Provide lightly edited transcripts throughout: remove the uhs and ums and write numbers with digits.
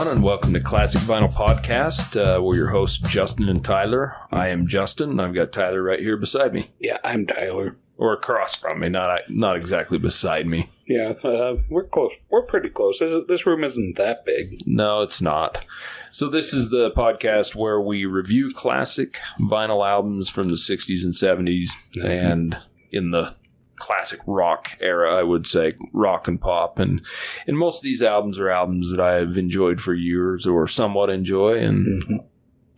everyone, and welcome to Classic Vinyl Podcast. We're your hosts, Justin and Tyler. I am Justin, and I've got Tyler right here beside me. Yeah, I'm Tyler. Or across from me, not exactly beside me. Yeah, we're close. We're pretty close. This room isn't that big. No, it's not. So this is the podcast where we review classic vinyl albums from the 60s and 70s, and in the classic rock era, I would say, rock and pop. And most of these albums are albums that I've enjoyed for years or somewhat enjoy, and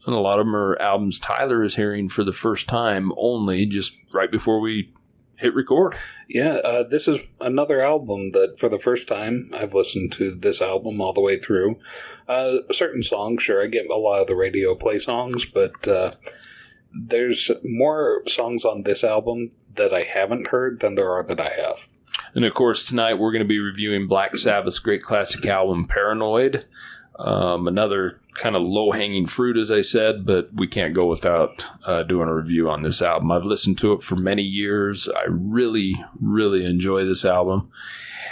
a lot of them are albums Tyler is hearing for the first time only just right before we hit record. Yeah, this is another album that for the first time I've listened to this album all the way through. Certain songs, sure, I get a lot of the radio play songs, but there's more songs on this album that I haven't heard than there are that I have. And of course, tonight we're going to be reviewing Black Sabbath's great classic album, Paranoid. Another kind of low-hanging fruit, as I said, but we can't go without doing a review on this album. I've listened to it for many years. I really, really enjoy this album.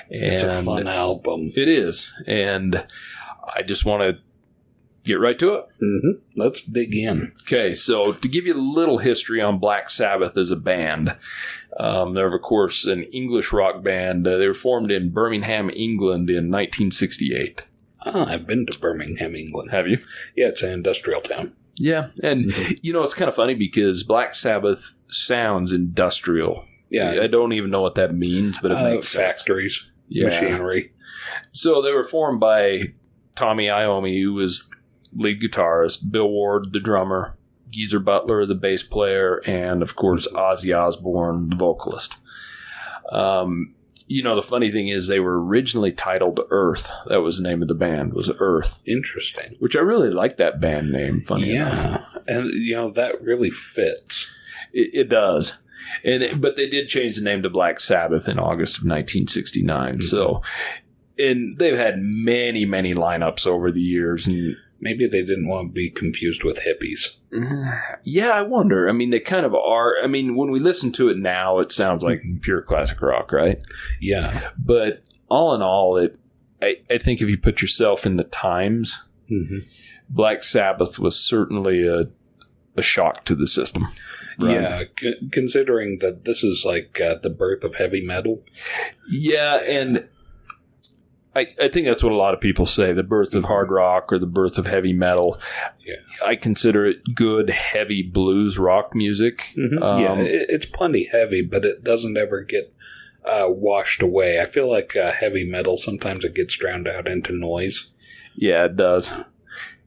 It's a fun album. It is. And I just want to get right to it. Let's dig in. Okay, so to give you a little history on Black Sabbath as a band, they're, of course, an English rock band. They were formed in Birmingham, England in 1968. I've been to Birmingham, England. Have you? Yeah, it's an industrial town. Yeah, and you know, it's kind of funny because Black Sabbath sounds industrial. Yeah. I don't even know what that means, but it makes factories, sense. Yeah. Machinery. So they were formed by Tommy Iommi, who was lead guitarist, Bill Ward, the drummer, Geezer Butler, the bass player, and, of course, Ozzy Osbourne, the vocalist. You know, the funny thing is they were originally titled Earth. That was the name of the band, was Earth. Interesting. Which I really like that band name, funny enough. And, you know, that really fits. It does. But they did change the name to Black Sabbath in August of 1969. So, and they've had many, many lineups over the years, and maybe they didn't want to be confused with hippies. Yeah, I wonder. I mean, they kind of are. I mean, when we listen to it now, it sounds like pure classic rock, right? Yeah. But all in all, I think if you put yourself in the times, Black Sabbath was certainly a shock to the system. Right? Yeah, considering that this is like the birth of heavy metal. Yeah, and I think that's what a lot of people say, the birth of hard rock or the birth of heavy metal. Yeah. I consider it good, heavy blues rock music. It's plenty heavy, but it doesn't ever get washed away. I feel like heavy metal, sometimes it gets drowned out into noise. Yeah, it does.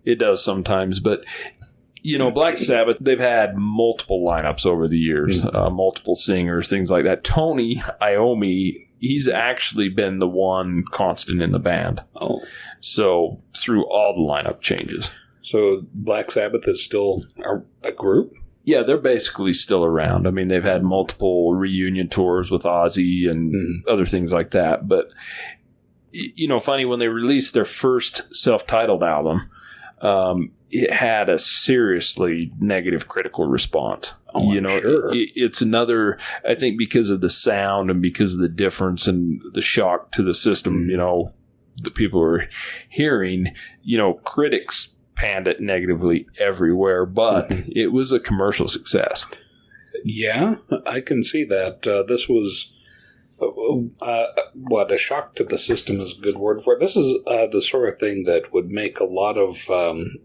It does sometimes, but you know, Black Sabbath, they've had multiple lineups over the years, multiple singers, things like that. Tony Iommi, he's actually been the one constant in the band. Oh. So, through all the lineup changes. So, Black Sabbath is still a group? Yeah, they're basically still around. I mean, they've had multiple reunion tours with Ozzy and other things like that. But, you know, funny, when they released their first self-titled album, it had a seriously negative critical response. Oh, you know, sure. It's another, I think because of the sound and because of the difference and the shock to the system, you know, the people are hearing, you know, critics panned it negatively everywhere, but it was a commercial success. Yeah, I can see that. This was, a shock to the system is a good word for it. This is the sort of thing that would make a lot of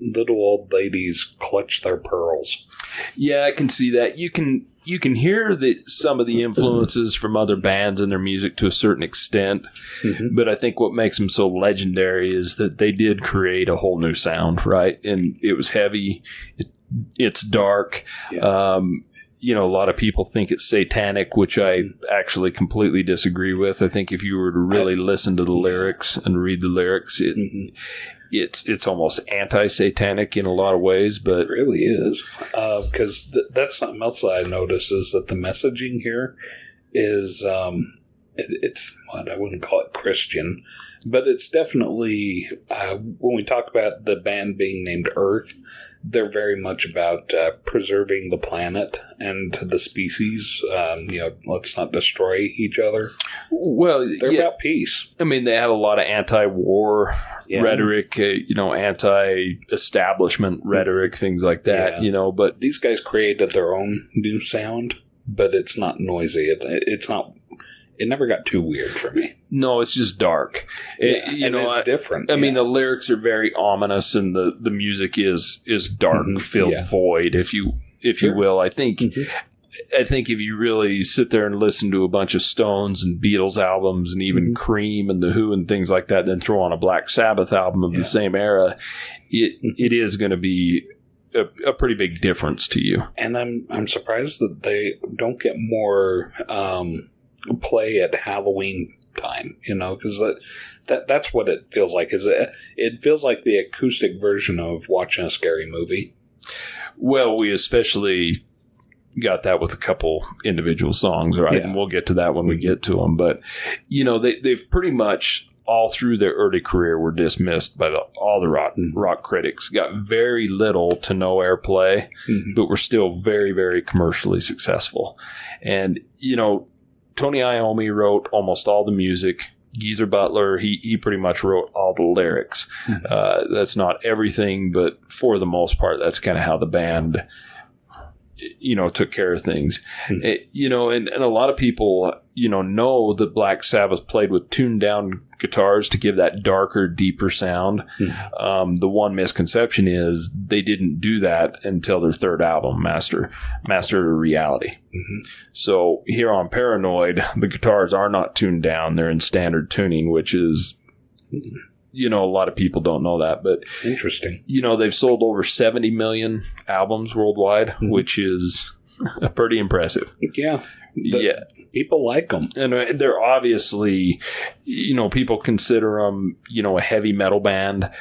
little old ladies clutch their pearls. Yeah, I can see that. You can hear some of the influences from other bands in their music to a certain extent, but I think what makes them so legendary is that they did create a whole new sound, right? And it was heavy. It's dark. Yeah. You know, a lot of people think it's satanic, which I actually completely disagree with. I think if you were to really listen to the lyrics and read the lyrics, it's almost anti-satanic in a lot of ways. But it really is. Because that's something else that I notice is that the messaging here is, it's what I wouldn't call it Christian, but it's definitely, when we talk about the band being named Earth, they're very much about preserving the planet and the species. Let's not destroy each other. Well, they're about peace. I mean, they have a lot of anti-war rhetoric, anti-establishment rhetoric, things like that. But these guys created their own new sound, but it's not noisy. It's not. It never got too weird for me. No, it's just dark. It's different. I mean, the lyrics are very ominous, and the music is dark, filled void, if you will. I think if you really sit there and listen to a bunch of Stones and Beatles albums, and even Cream and The Who and things like that, then throw on a Black Sabbath album of the same era, it is going to be a pretty big difference to you. And I'm surprised that they don't get more play at Halloween time, because that's what it feels like. It feels like the acoustic version of watching a scary movie. Well, we especially got that with a couple individual songs, right? And we'll get to that when we get to them. But they've pretty much all through their early career were dismissed by all the rock critics. Got very little to no airplay, but were still very, very commercially successful. And Tony Iommi wrote almost all the music. Geezer Butler, he pretty much wrote all the lyrics. That's not everything, but for the most part, that's kind of how the band, took care of things. And a lot of people, know that Black Sabbath played with tuned down guitars to give that darker, deeper sound. The one misconception is they didn't do that until their third album, Master of Reality. So here on Paranoid, the guitars are not tuned down. They're in standard tuning, which is, a lot of people don't know that. But interesting. They've sold over 70 million albums worldwide, which is pretty impressive. Yeah. People like them. And they're obviously, people consider them, a heavy metal band.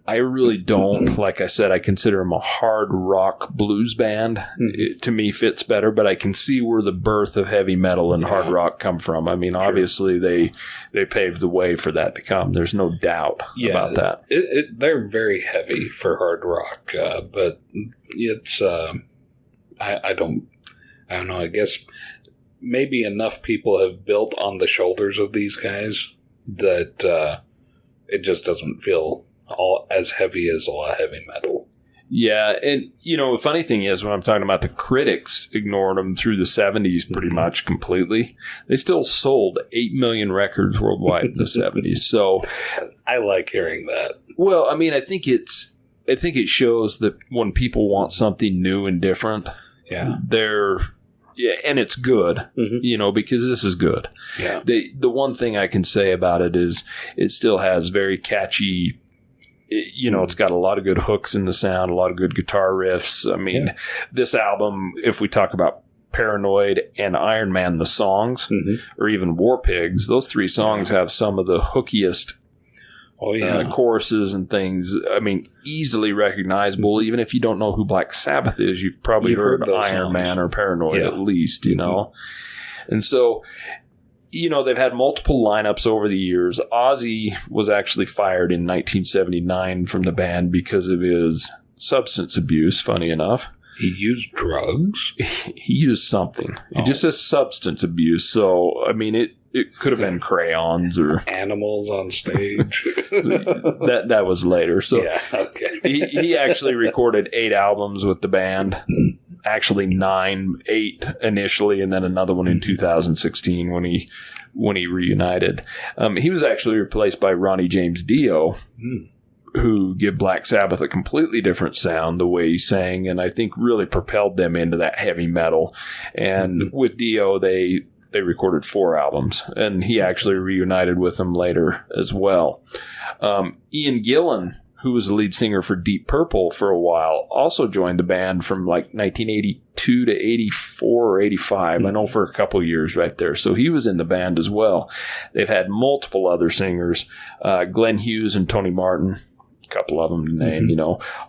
I really don't. Like I said, I consider them a hard rock blues band. It, to me, fits better, but I can see where the birth of heavy metal and hard rock come from. I mean, obviously, they paved the way for that to come. There's no doubt about that. They're very heavy for hard rock, but it's, I don't know, I guess maybe enough people have built on the shoulders of these guys that it just doesn't feel all as heavy as a lot of heavy metal. Yeah, and the funny thing is, when I'm talking about the critics ignoring them through the 70s pretty much completely, they still sold 8 million records worldwide in the 70s. So I like hearing that. Well, I mean, I think it shows that when people want something new and different, and it's good, because this is good. Yeah. The one thing I can say about it is it still has very catchy. It's got a lot of good hooks in the sound, a lot of good guitar riffs. I mean, this album, if we talk about Paranoid and Iron Man, the songs, or even War Pigs, those three songs have some of the hookiest choruses and things. I mean, easily recognizable. Even if you don't know who Black Sabbath is, you've probably heard Iron Man or Paranoid at least, And so, they've had multiple lineups over the years. Ozzy was actually fired in 1979 from the band because of his substance abuse, funny enough. He used drugs? He used something. It just says substance abuse. So, I mean, it could have been crayons or animals on stage. that was later. So he actually recorded 8 albums with the band. Actually 8 initially, and then another one in 2016 when he reunited. He was actually replaced by Ronnie James Dio, who give Black Sabbath a completely different sound, the way he sang, and I think really propelled them into that heavy metal. And with Dio, they recorded 4 albums, and he actually reunited with them later as well. Ian Gillan, who was the lead singer for Deep Purple for a while, also joined the band from like 1982 to 84 or 85. I know for a couple years right there. So he was in the band as well. They've had multiple other singers, Glenn Hughes and Tony Martin, a couple of them to name,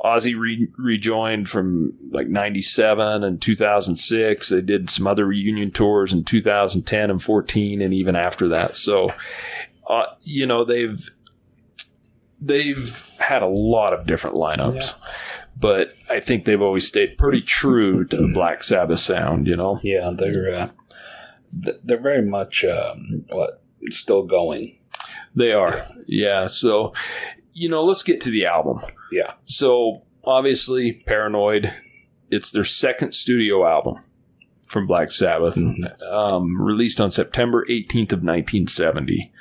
Ozzy rejoined from like 97 and 2006. They did some other reunion tours in 2010 and 14 and even after that. So, they've had a lot of different lineups, but I think they've always stayed pretty true to the Black Sabbath sound, you know? Yeah, they're very much, still going. They are. Yeah. So, let's get to the album. Yeah. So, obviously, Paranoid, it's their second studio album from Black Sabbath, released on September 18th of 1970.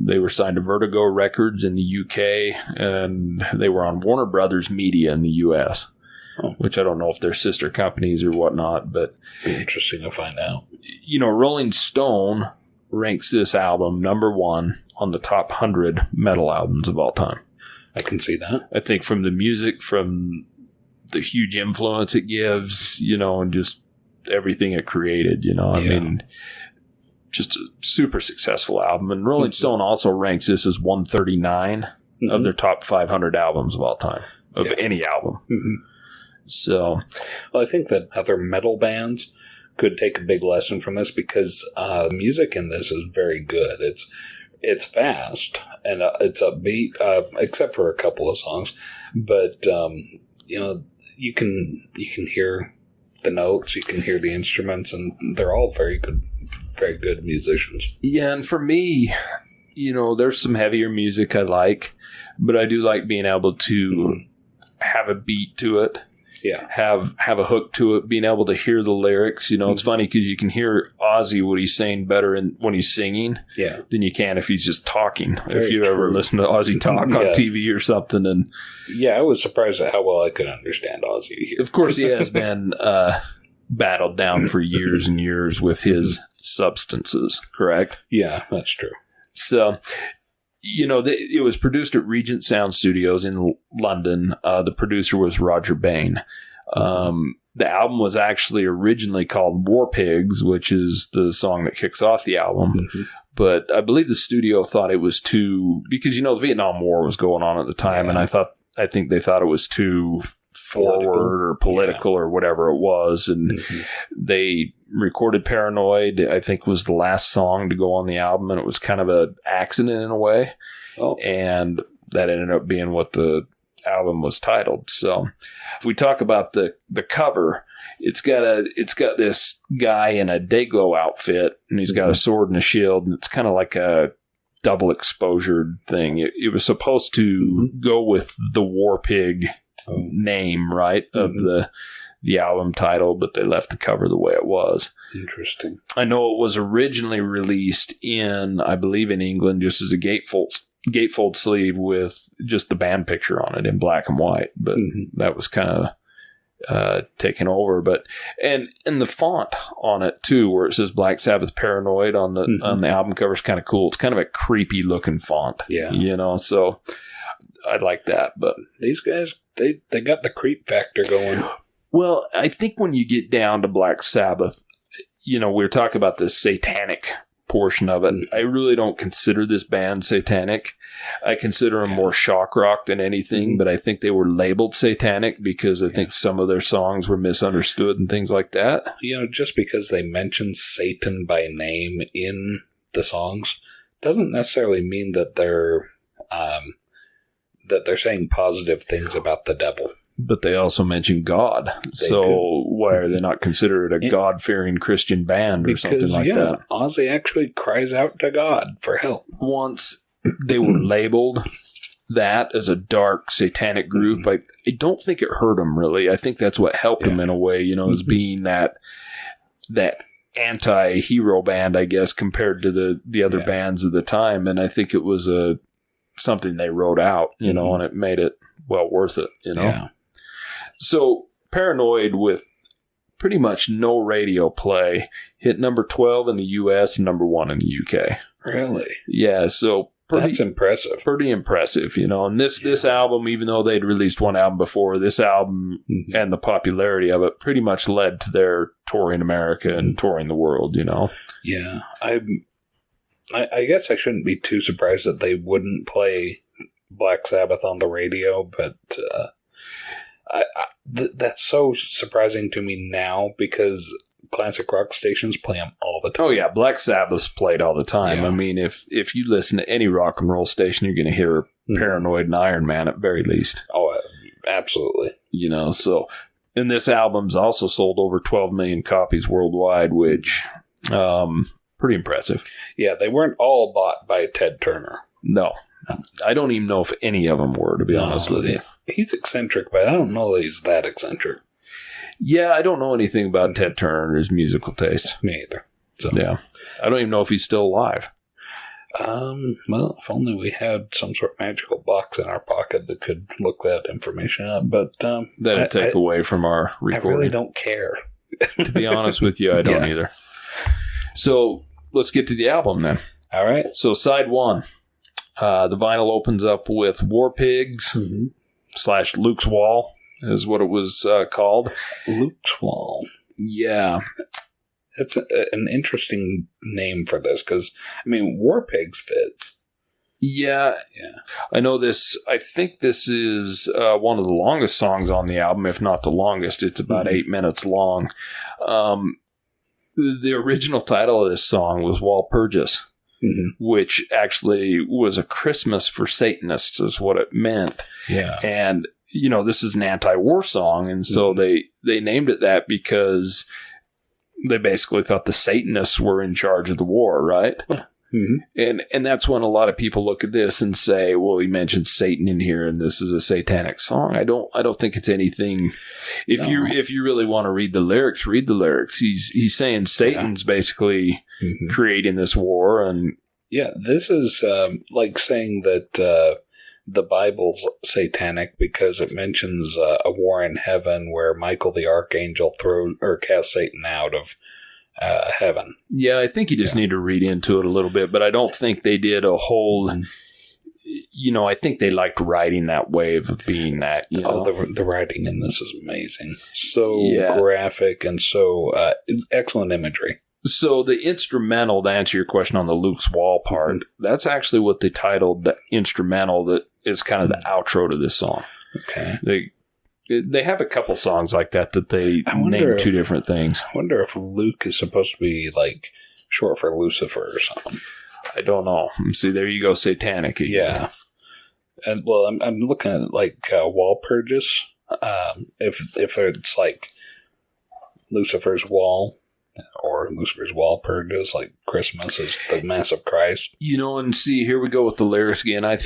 They were signed to Vertigo Records in the UK, and they were on Warner Brothers Media in the US, which I don't know if they're sister companies or whatnot, but... Be interesting to find out. Rolling Stone ranks this album number 1 on the top 100 metal albums of all time. I can see that. I think from the music, from the huge influence it gives, and just everything it created, I mean, just a super successful album. And Rolling Stone also ranks this as 139 of their top 500 albums of all time, of any album. So, well, I think that other metal bands could take a big lesson from this, because music in this is very good. It's fast and it's upbeat, except for a couple of songs, but you can hear the notes, you can hear the instruments, and they're all very good musicians. Yeah, and for me, there's some heavier music I like, but I do like being able to have a beat to it. Yeah. Have a hook to it, being able to hear the lyrics. It's funny because you can hear Ozzy, what he's saying, better when he's singing than you can if he's just talking. Very if you true. ever listen to Ozzy talk on TV or something. And I was surprised at how well I could understand Ozzy. Of course, he has been battled down for years and years with his substances, correct? Yeah, that's true. So... it was produced at Regent Sound Studios in London. The producer was Roger Bain. The album was actually originally called War Pigs, which is the song that kicks off the album. But I believe the studio thought it was too... Because, the Vietnam War was going on at the time, and I think they thought it was too forward or political or whatever it was, and they recorded Paranoid, I think was the last song to go on the album, and it was kind of an accident in a way, and that ended up being what the album was titled. So if we talk about the cover, it's got this guy in a Dayglow outfit, and he's got a sword and a shield, and it's kind of like a double exposure thing. It was supposed to go with the War Pig name, right, of the album title, but they left the cover the way it was. Interesting. I know it was originally released I believe in England, just as a gatefold sleeve with just the band picture on it in black and white, but that was kind of taken over. But and the font on it too, where it says Black Sabbath-Paranoid on the album cover, is kind of cool. It's kind of a creepy looking font, so I like that. But these guys, they got the creep factor going. Well, I think when you get down to Black Sabbath, we were talking about the satanic portion of it. I really don't consider this band satanic. I consider them more shock rock than anything, but I think they were labeled satanic because I think some of their songs were misunderstood and things like that. Just because they mention Satan by name in the songs doesn't necessarily mean that they're saying positive things about the devil. But they also mention God. Why are they not considered a God-fearing Christian band or something like that? Ozzy actually cries out to God for help. Once they were labeled that as a dark satanic group, I don't think it hurt them really. I think that's what helped them in a way, as being that anti-hero band, I guess, compared to the other bands of the time. And I think it was something they wrote out, and it made it well worth it, Yeah. So Paranoid, with pretty much no radio play, hit number 12 in the US and number 1 in the UK. Really? Yeah, so that's impressive. Pretty impressive, And this album, even though they'd released one album before, this album and the popularity of it pretty much led to their touring America and touring the world, Yeah. I guess I shouldn't be too surprised that they wouldn't play Black Sabbath on the radio, but that's so surprising to me now because classic rock stations play them all the time. Oh yeah, Black Sabbath's played all the time. Yeah. I mean, if you listen to any rock and roll station, you're going to hear Paranoid and Iron Man at very least. Oh, Absolutely. You know, so, and this album's also sold over 12 million copies worldwide, which, pretty impressive. Yeah, they weren't all bought by Ted Turner. No. I don't even know if any of them were, to be honest with you. He's eccentric, but I don't know that he's that eccentric. Yeah, I don't know anything about Ted Turner and his musical taste. Me either. So. Yeah. I don't even know if he's still alive. Well, if only we had some sort of magical box in our pocket that could look that information up, but that'd take away from our recording. I really don't care. To be honest with you, I don't either. So let's get to the album then. All right. So side one, the vinyl opens up with War Pigs / Luke's Wall is what it was called. Luke's Wall. Yeah. It's an interesting name for this because, I mean, War Pigs fits. Yeah. I know this. I think this is one of the longest songs on the album, if not the longest. It's about 8 minutes long. The original title of this song was Walpurgis, which actually was a Christmas for Satanists, is what it meant. Yeah. And, you know, this is an anti-war song, and so they named it that because they basically thought the Satanists were in charge of the war, right? And that's when a lot of people look at this and say, well, he mentioned Satan in here and this is a satanic song. I don't think it's anything. If you really want to read the lyrics, read the lyrics. He's saying Satan's basically creating this war. And yeah, this is like saying that the Bible's satanic because it mentions a war in heaven where Michael the Archangel casts Satan out of heaven. Yeah, I think you just need to read into it a little bit, but I don't think they did a whole, you know, I think they liked writing that way of being that, you know. The writing in this is amazing. So graphic and so excellent imagery. So the instrumental, to answer your question on the Luke's Wall part, that's actually what they titled the instrumental that is kind of the outro to this song. Okay. They have a couple songs like that they name two different things. I wonder if Luke is supposed to be like short for Lucifer or something. I don't know. See, there you go, satanic again. Yeah. And well, I'm looking at like Walpurgis. If it's like Lucifer's Wall. Or Lucifer's Walpurgis, like Christmas is the Mass of Christ. You know, and see, here we go with the lyrics again. I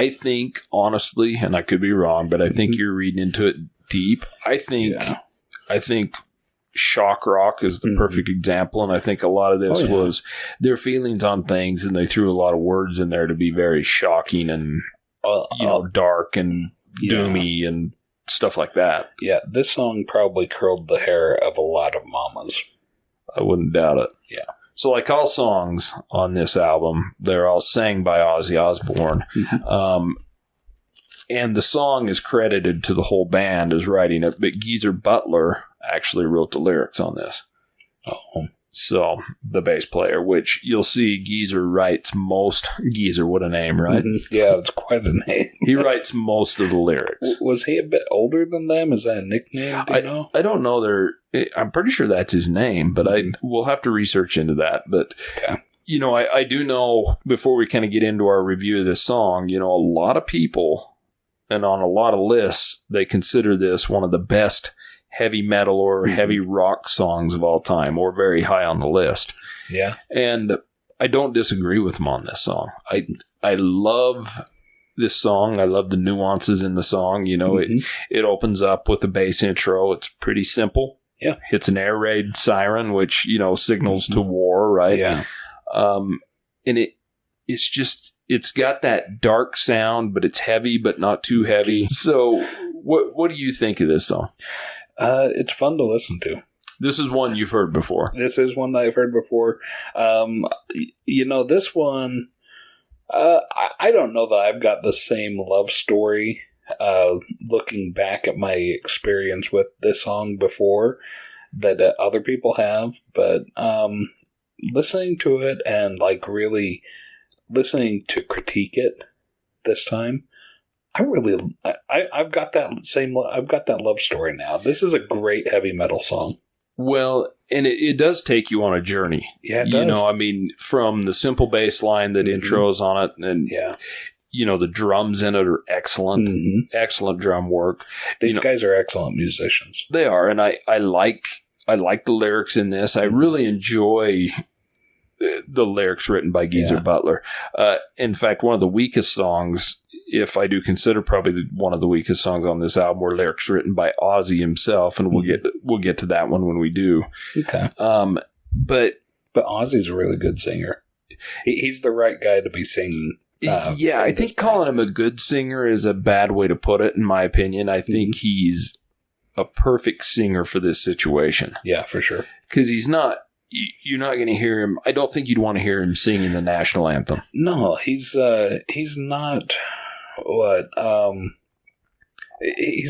think, honestly, and I could be wrong, but I think you're reading into it deep. I think shock rock is the perfect example, and I think a lot of this was their feelings on things, and they threw a lot of words in there to be very shocking and, dark and doomy and stuff like that. Yeah, this song probably curled the hair of a lot of mamas. I wouldn't doubt it. Yeah. So like all songs on this album, they're all sang by Ozzy Osbourne. And the song is credited to the whole band as writing it, but Geezer Butler actually wrote the lyrics on this. Oh. So, the bass player, which you'll see Geezer writes most... Geezer, what a name, right? Yeah, it's quite a name. He writes most of the lyrics. Was he a bit older than them? Is that a nickname? Do you know? I don't know. I'm pretty sure that's his name, but we'll have to research into that. But, you know, I do know, before we kind of get into our review of this song, you know, a lot of people, and on a lot of lists, they consider this one of the best heavy metal or heavy rock songs of all time, or very high on the list. Yeah. And I don't disagree with them on this song. I love this song. I love the nuances in the song. You know, it opens up with a bass intro. It's pretty simple. Yeah. Hits an air raid siren, which, you know, signals to war, right? Yeah. And it's got that dark sound, but it's heavy, but not too heavy. So what do you think of this song? It's fun to listen to. This is one you've heard before. This is one that I've heard before. You know, this one, I don't know that I've got the same love story looking back at my experience with this song before that other people have, but listening to it and like really listening to critique it this time, I've got that love story now. This is a great heavy metal song. Well, and it does take you on a journey. Yeah, it does. You know, I mean, from the simple bass line that intros on it, and the drums in it are excellent. Excellent drum work. These guys are excellent musicians. They are, and I like the lyrics in this. I really enjoy the lyrics written by Geezer Butler. In fact, one of the weakest songs, if I do consider probably one of the weakest songs on this album, were lyrics written by Ozzy himself, and we'll get to that one when we do. Okay. But Ozzy's a really good singer. He's the right guy to be singing. I think calling him a good singer is a bad way to put it, in my opinion. I think he's a perfect singer for this situation. Yeah, for sure. Because you're not going to hear him. I don't think you'd want to hear him singing the national anthem. No, he's not he's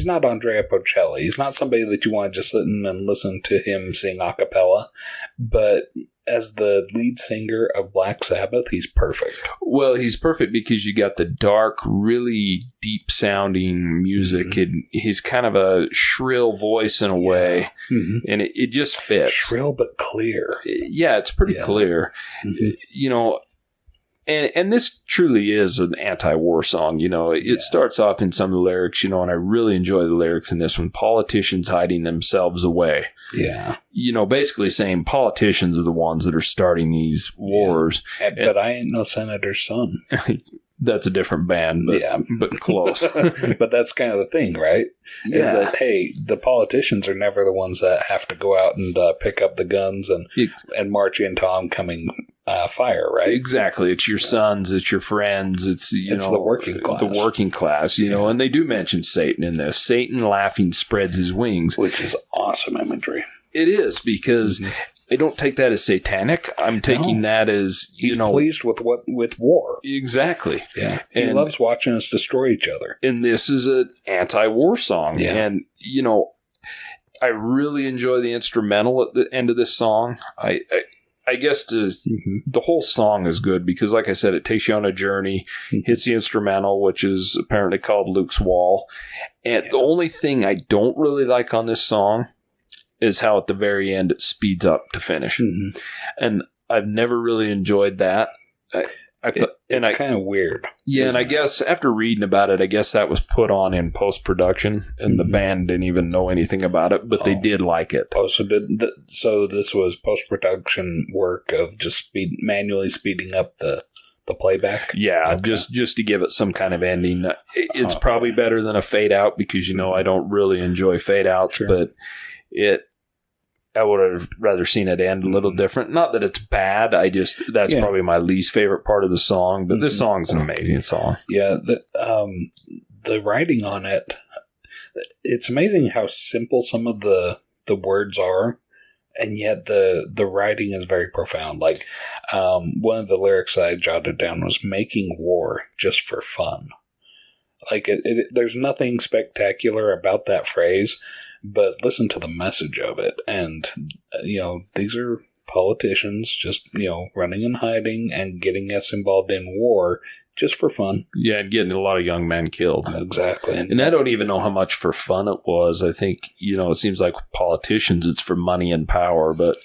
not Andrea Bocelli. He's not somebody that you want to just sit and listen to him sing a cappella. But as the lead singer of Black Sabbath, he's perfect. Well, he's perfect because you got the dark, really deep sounding music. And he's kind of a shrill voice in a way. And it just fits. Shrill but clear. Yeah, it's pretty clear. And this truly is an anti-war song. It starts off in some of the lyrics, and I really enjoy the lyrics in this one. Politicians hiding themselves away. Yeah. Basically saying politicians are the ones that are starting these wars. But I ain't no senator's son. That's a different band, but close. But that's kind of the thing, right? Yeah. Is that, hey, the politicians are never the ones that have to go out and pick up the guns and march into oncoming fire, right? Exactly. It's your sons, it's your friends, it's the working class. The working class, and they do mention Satan in this. Satan laughing spreads his wings. Which is awesome imagery. It is, because I don't take that as satanic. I'm taking that as, he's pleased with war. Exactly. Yeah. He loves watching us destroy each other. And this is an anti-war song. Yeah. And, I really enjoy the instrumental at the end of this song. I guess the whole song is good because, like I said, it takes you on a journey, hits the instrumental, which is apparently called Luke's Wall. And the only thing I don't really like on this song is how at the very end it speeds up to finish. And I've never really enjoyed that. It's kind of weird. Yeah, and I guess after reading about it, I guess that was put on in post-production, and the band didn't even know anything about it, but they did like it. Oh, so this was post-production work of just manually speeding up the playback? Yeah, okay. just to give it some kind of ending. It's probably better than a fade-out because, I don't really enjoy fade-outs, but I would have rather seen it end a little different. Not that it's bad. That's probably my least favorite part of the song. But this song's an amazing song. Yeah, the writing on it. It's amazing how simple some of the words are, and yet the writing is very profound. Like one of the lyrics I jotted down was "making war just for fun." Like there's nothing spectacular about that phrase. But listen to the message of it. And, these are politicians just, running and hiding and getting us involved in war just for fun. Yeah, and getting a lot of young men killed. Exactly. And I don't even know how much for fun it was. I think, it seems like politicians, it's for money and power. But,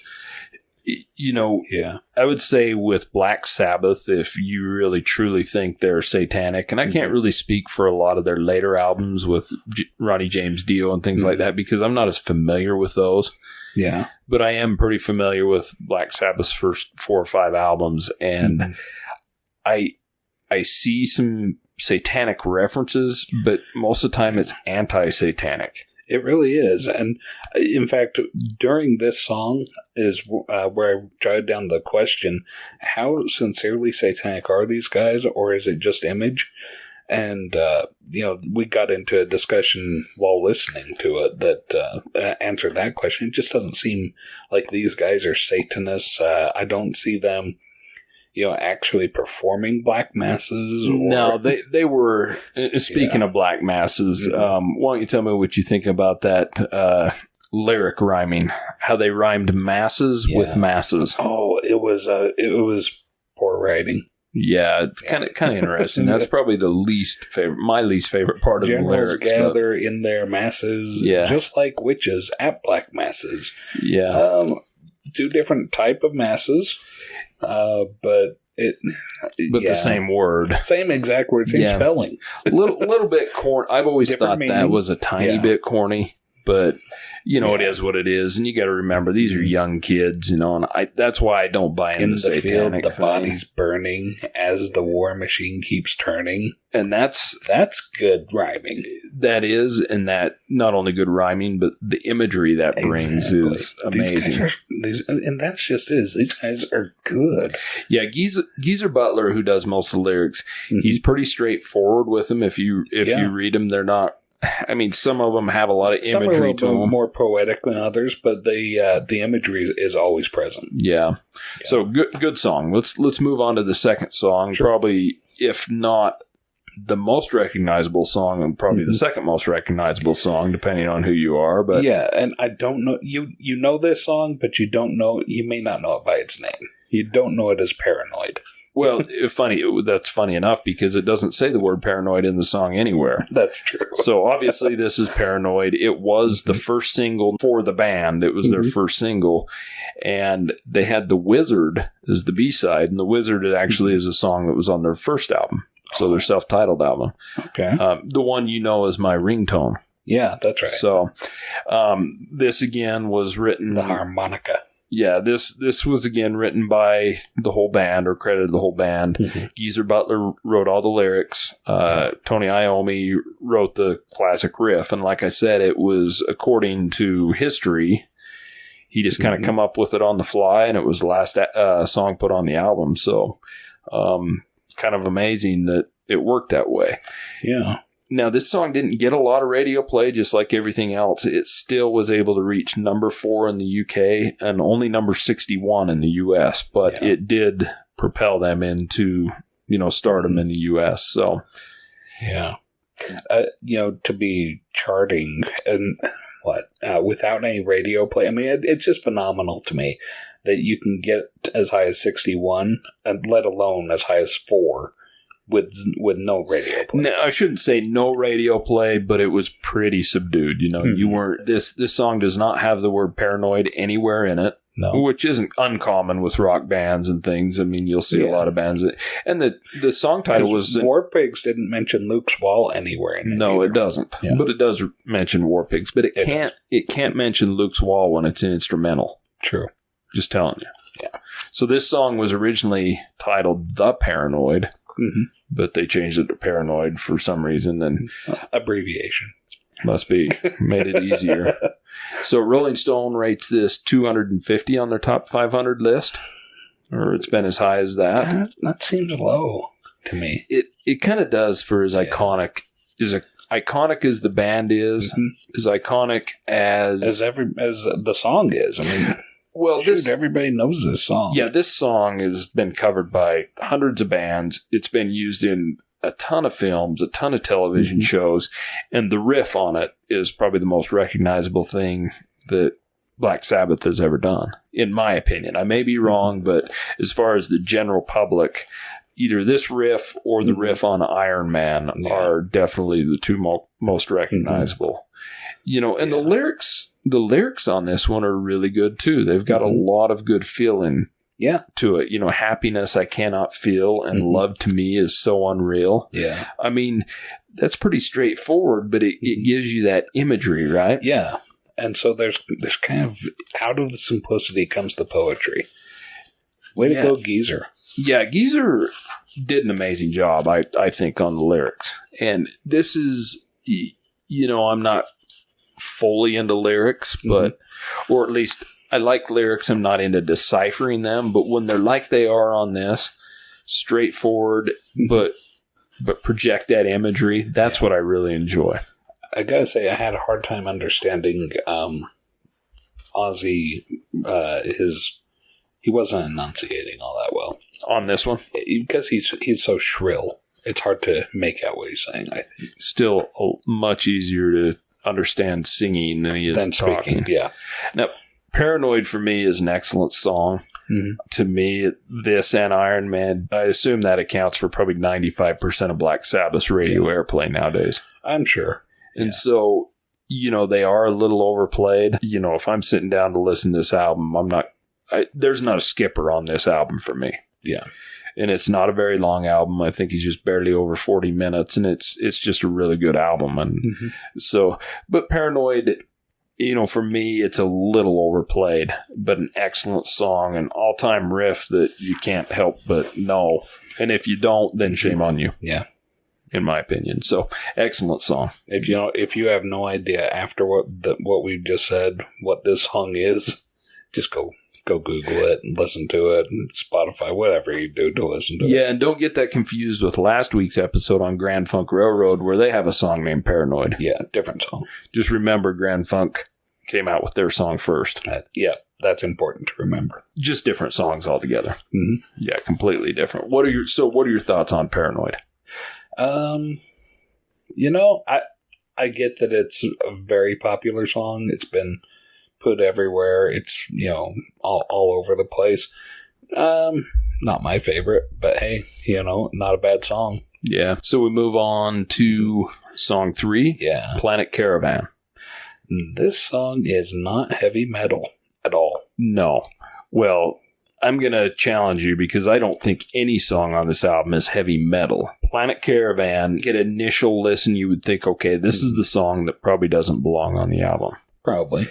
I would say with Black Sabbath, if you really truly think they're satanic, and I can't really speak for a lot of their later albums with Ronnie James Dio and things like that because I'm not as familiar with those. Yeah. But I am pretty familiar with Black Sabbath's first 4 or 5 albums, and I see some satanic references, but most of the time it's anti-satanic. It really is. And in fact, during this song is where I jotted down the question, how sincerely satanic are these guys, or is it just image? And, we got into a discussion while listening to it that answered that question. It just doesn't seem like these guys are Satanists. I don't see them actually performing black masses? No, they were. Speaking of black masses, why don't you tell me what you think about that lyric rhyming? How they rhymed masses with masses? Oh, it was poor writing. Yeah, it's kind of interesting. That's probably my least favorite part of Generals the lyrics. Gather in their masses, just like witches at black masses. Yeah, 2 different type of masses. But But the same word. Same exact word, same spelling. little bit corny. I've always Different thought meaning. that was a tiny bit corny, but it is what it is. And you got to remember, these are young kids, and that's why I don't buy into in the the satanic field, the thing. body's burning as the war machine keeps turning. And that's good rhyming. That is, and that not only good rhyming, but the imagery that brings is amazing. And that's just it. These guys are good. Yeah, Geezer Butler, who does most of the lyrics, he's pretty straightforward with them. If you read them, they're not. I mean, some of them have a lot of imagery some are a little to bit them. more poetic than others, but the imagery is always present. Yeah. So good song. Let's move on to the second song. Sure. Probably, if not the most recognizable song, and probably the second most recognizable song, depending on who you are. But yeah, and I don't know you know this song, but you may not know it by its name. You don't know it as Paranoid. Well, that's funny enough because it doesn't say the word paranoid in the song anywhere. That's true. So obviously this is Paranoid. It was the first single for the band. It was their first single. And they had The Wizard as the B-side. And The Wizard actually is a song that was on their first album. So their self-titled album. Okay. The one you know is My Ringtone. Yeah, that's right. So this again was written... The harmonica. Yeah, this was again written by the whole band, or credited the whole band. Geezer Butler wrote all the lyrics. Tony Iommi wrote the classic riff. And like I said, it was according to history. He just kind of come up with it on the fly, and it was the last song put on the album. So kind of amazing that it worked that way. Yeah. Now, this song didn't get a lot of radio play, just like everything else. It still was able to reach number 4 in the UK and only number 61 in the US, but it did propel them into, stardom in the US. So, yeah. To be charting and without any radio play, I mean, it's just phenomenal to me that you can get as high as 61, and let alone as high as 4. With no radio play. No, I shouldn't say no radio play, but it was pretty subdued. You weren't. This song does not have the word paranoid anywhere in it, which isn't uncommon with rock bands and things. I mean, you'll see a lot of bands. And the song title was... War Pigs didn't mention Luke's Wall anywhere in it. No, it doesn't. Yeah. But it does mention War Pigs. But it can't mention Luke's Wall when it's an instrumental. True. Just telling you. Yeah. So this song was originally titled The Paranoid. But they changed it to Paranoid for some reason. And abbreviation. Must be. Made it easier. So Rolling Stone rates this 250 on their top 500 list. Or it's been as high as that. That seems low to me. It kind of does for as iconic. Iconic as the band is. As iconic as the song is. I mean... Well, everybody knows this song. Yeah, this song has been covered by hundreds of bands. It's been used in a ton of films, a ton of television shows, and the riff on it is probably the most recognizable thing that Black Sabbath has ever done, in my opinion. I may be wrong, but as far as the general public, either this riff or the riff on Iron Man are definitely the two most recognizable. And the lyrics on this one are really good too. They've got a lot of good feeling to it. Happiness I cannot feel, and love to me is so unreal. Yeah. I mean, that's pretty straightforward, but it gives you that imagery, right? Yeah. And so there's kind of, out of the simplicity comes the poetry. Way to go, Geezer. Yeah, Geezer did an amazing job, I think, on the lyrics. And this is, I'm not fully into lyrics, but or at least I like lyrics. I'm not into deciphering them, but when they're like they are on this, straightforward, but project that imagery, that's what I really enjoy. I gotta say, I had a hard time understanding Ozzy. He wasn't enunciating all that well on this one because he's so shrill. It's hard to make out what he's saying. I think still much easier to understand singing than he is talking. Speaking, yeah. Now, Paranoid for me is an excellent song. To me, this and Iron Man, I assume that accounts for probably 95% of Black Sabbath's radio airplay nowadays. I'm sure. And so, they are a little overplayed. If I'm sitting down to listen to this album, there's not a skipper on this album for me. Yeah. and it's not a very long album. I think he's just barely over 40 minutes, and it's just a really good album. And so, but Paranoid, for me, it's a little overplayed, but an excellent song, an all-time riff that you can't help but know. And if you don't, then shame on you. Yeah. In my opinion. So, excellent song. If you have no idea after what we've just said, what this song is, just go Google it and listen to it, and Spotify, whatever you do to listen to it. Yeah, and don't get that confused with last week's episode on Grand Funk Railroad, where they have a song named Paranoid. Yeah, different song. Just remember, Grand Funk came out with their song first. Yeah, that's important to remember. Just different songs altogether. Mm-hmm. Yeah, completely different. What are your thoughts on Paranoid? I get that it's a very popular song. It's been put everywhere. It's, all over the place. Not my favorite, but hey, not a bad song. Yeah. So we move on to song 3. Yeah. Planet Caravan. This song is not heavy metal at all. No. Well, I'm going to challenge you because I don't think any song on this album is heavy metal. Planet Caravan, at initial listen, you would think, okay, this is the song that probably doesn't belong on the album. Probably.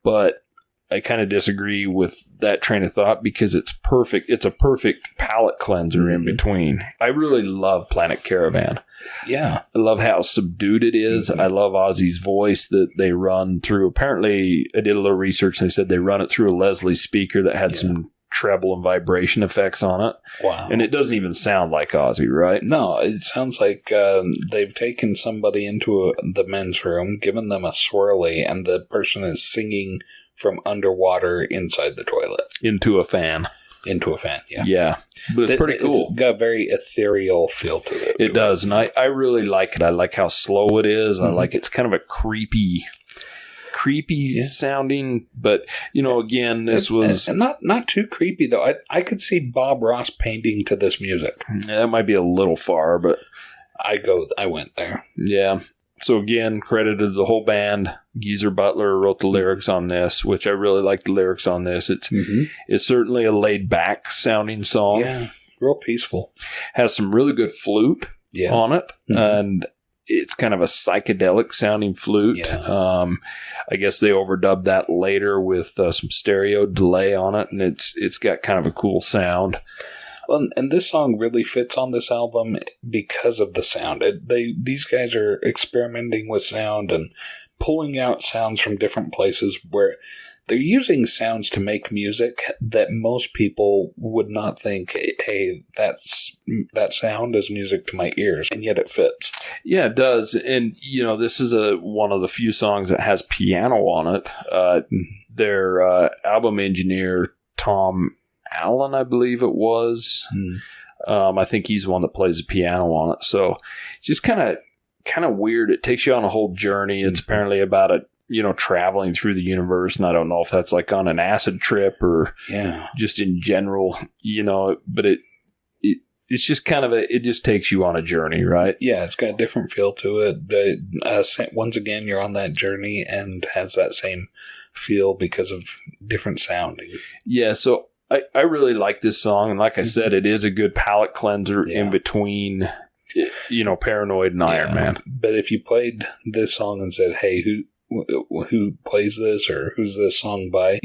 But I kind of disagree with that train of thought because it's perfect. It's a perfect palate cleanser in between. I really love Planet Caravan. Yeah. I love how subdued it is. I love Ozzy's voice that they run through. Apparently, I did a little research and they said they run it through a Leslie speaker that had some treble and vibration effects on it. Wow. And it doesn't even sound like Ozzy, right? No, it sounds like they've taken somebody into the men's room, given them a swirly, and the person is singing from underwater inside the toilet. Into a fan. Into a fan, yeah. Yeah. But it's pretty cool. It's got a very ethereal feel to it. It does, and I really like it. I like how slow it is. I like it's kind of a creepy sounding, but again, this was not too creepy though. I could see Bob Ross painting to this music. That might be a little far, but I went there. Yeah. So again, credited to the whole band. Geezer Butler wrote the lyrics on this, which I really like the lyrics on this. It's certainly a laid back sounding song. Yeah, real peaceful. Has some really good flute on it, and it's kind of a psychedelic sounding flute. Yeah. I guess they overdubbed that later with some stereo delay on it, and it's got kind of a cool sound. Well, and this song really fits on this album because of the sound. These guys are experimenting with sound and pulling out sounds from different places where they're using sounds to make music that most people would not think, hey, that sound is music to my ears, and yet it fits. Yeah, it does. And, this is one of the few songs that has piano on it. Their album engineer, Tom Allen, I believe it was. I think he's the one that plays the piano on it. So it's just kind of weird. It takes you on a whole journey. It's apparently about traveling through the universe. And I don't know if that's like on an acid trip or just in general, but it's just kind of it just takes you on a journey, right? Yeah, it's got a different feel to it. Once again, you're on that journey and has that same feel because of different sounding. Yeah, so I really like this song, and like I said, it is a good palate cleanser in between, Paranoid and Iron Man. But if you played this song and said, "Hey, who plays this or who's this song by?"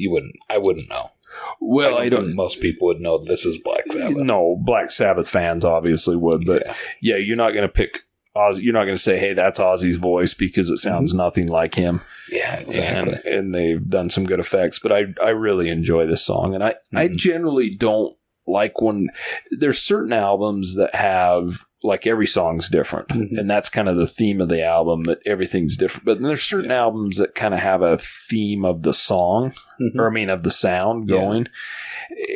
I wouldn't know. Well, I don't think most people would know this is Black Sabbath. No, Black Sabbath fans obviously would, but you're not going to pick Ozzy. You're not going to say, "Hey, that's Ozzy's voice," because it sounds nothing like him. Yeah, exactly. And they've done some good effects, but I really enjoy this song, and I generally don't like when there's certain albums that have like every song's different, and that's kind of the theme of the album, that everything,'s different. But then there's certain albums that kind of have a theme of the song, or of the sound going,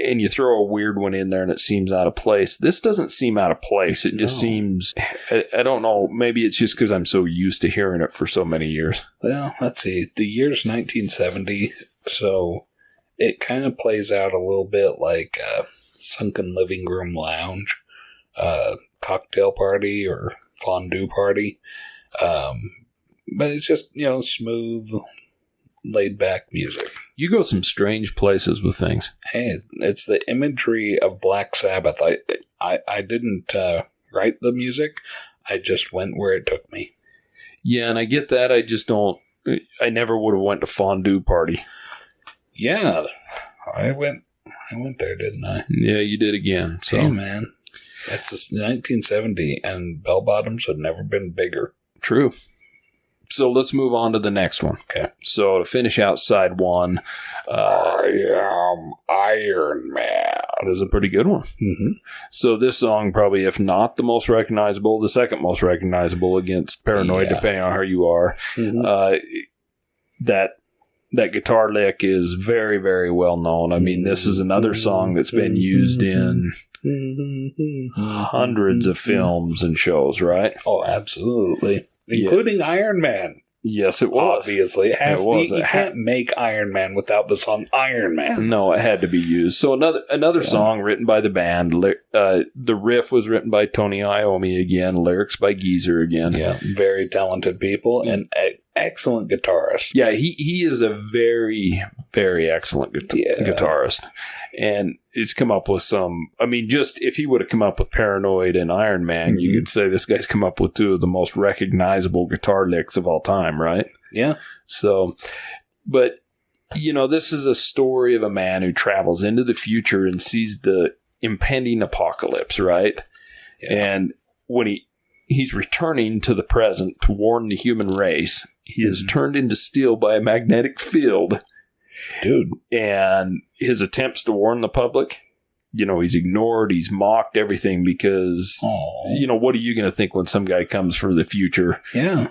and you throw a weird one in there and it seems out of place. This doesn't seem out of place. It just seems, I don't know, maybe it's just because I'm so used to hearing it for so many years. Well, let's see. The year's 1970, so it kind of plays out a little bit like a sunken living room lounge, cocktail party or fondue party. But it's just, smooth, laid back music. You go some strange places with things. Hey, it's the imagery of Black Sabbath. I didn't write the music. I just went where it took me. Yeah, and I get that. I just don't. I never would have went to fondue party. Yeah, I went there, didn't I? Yeah, you did again. So, hey, man, it's 1970, and bell bottoms had never been bigger. True. So let's move on to the next one. Okay. So to finish out side one, I am Iron Man. That is a pretty good one. Mm-hmm. So this song, probably, if not the most recognizable, the second most recognizable against Paranoid, depending on how you are. Mm-hmm. That guitar lick is very, very well known. I mean, this is another song that's been used in hundreds of films and shows, right? Oh, absolutely. Including Iron Man. Yes, it was. Obviously. It has to be. You can't make Iron Man without the song Iron Man. No, it had to be used. So another song written by the band. The riff was written by Tony Iommi again. Lyrics by Geezer again. Yeah, very talented people and excellent guitarist. Yeah, he is a very, very excellent guitarist. And he's come up with some... I mean, just if he would have come up with Paranoid and Iron Man, you could say this guy's come up with two of the most recognizable guitar licks of all time, right? Yeah. So, but, this is a story of a man who travels into the future and sees the impending apocalypse, right? Yeah. And when he's returning to the present to warn the human race, he is turned into steel by a magnetic field. Dude. And his attempts to warn the public, he's ignored, he's mocked, everything, because, what are you going to think when some guy comes from the future? Yeah.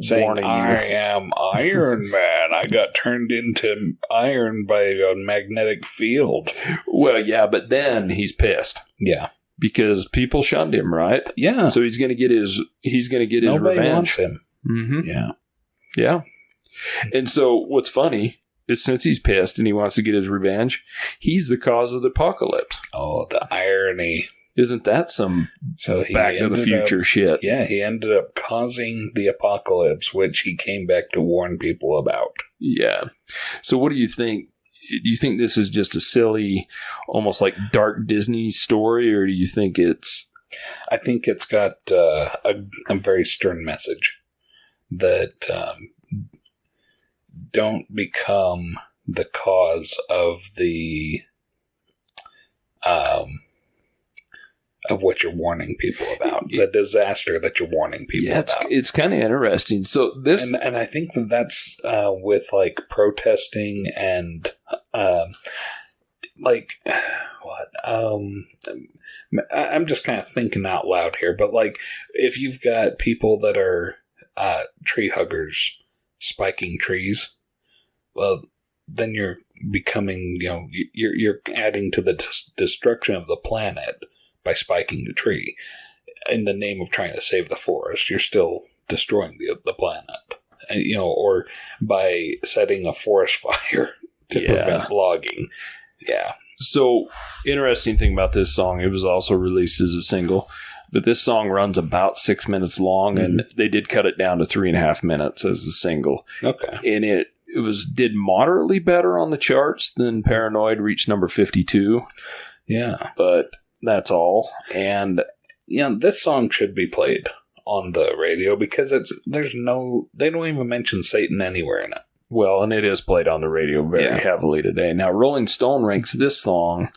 Saying, warning you. I am Iron Man. I got turned into iron by a magnetic field. Well, yeah, but then he's pissed. Yeah. Because people shunned him, right? Yeah. So he's going to get his Nobody revenge. Wants him. Mm-hmm. Yeah. Yeah. And so what's funny is, since he's pissed and he wants to get his revenge, he's the cause of the apocalypse. Oh, the irony. Isn't that some Back to the Future shit? Yeah, he ended up causing the apocalypse, which he came back to warn people about. Yeah. So what do you think? Do you think this is just a silly, almost like dark Disney story, or do you think it's... I think it's got a very stern message that... don't become the cause of the of what you're warning people about, the disaster that you're warning people about. It's kind of interesting. So this, and I think that's with like protesting and like what I'm just kind of thinking out loud here, but like if you've got people that are tree huggers spiking trees, well, then you're becoming, you're adding to the destruction of the planet by spiking the tree. In the name of trying to save the forest, you're still destroying the planet. And, or by setting a forest fire to prevent logging. Yeah. So, interesting thing about this song, it was also released as a single. But this song runs about 6 minutes long, and they did cut it down to 3.5 minutes as a single. Okay. And it did moderately better on the charts than Paranoid, reached number 52. Yeah. But that's all. And this song should be played on the radio because they don't even mention Satan anywhere in it. Well, and it is played on the radio very heavily today. Now, Rolling Stone ranks this song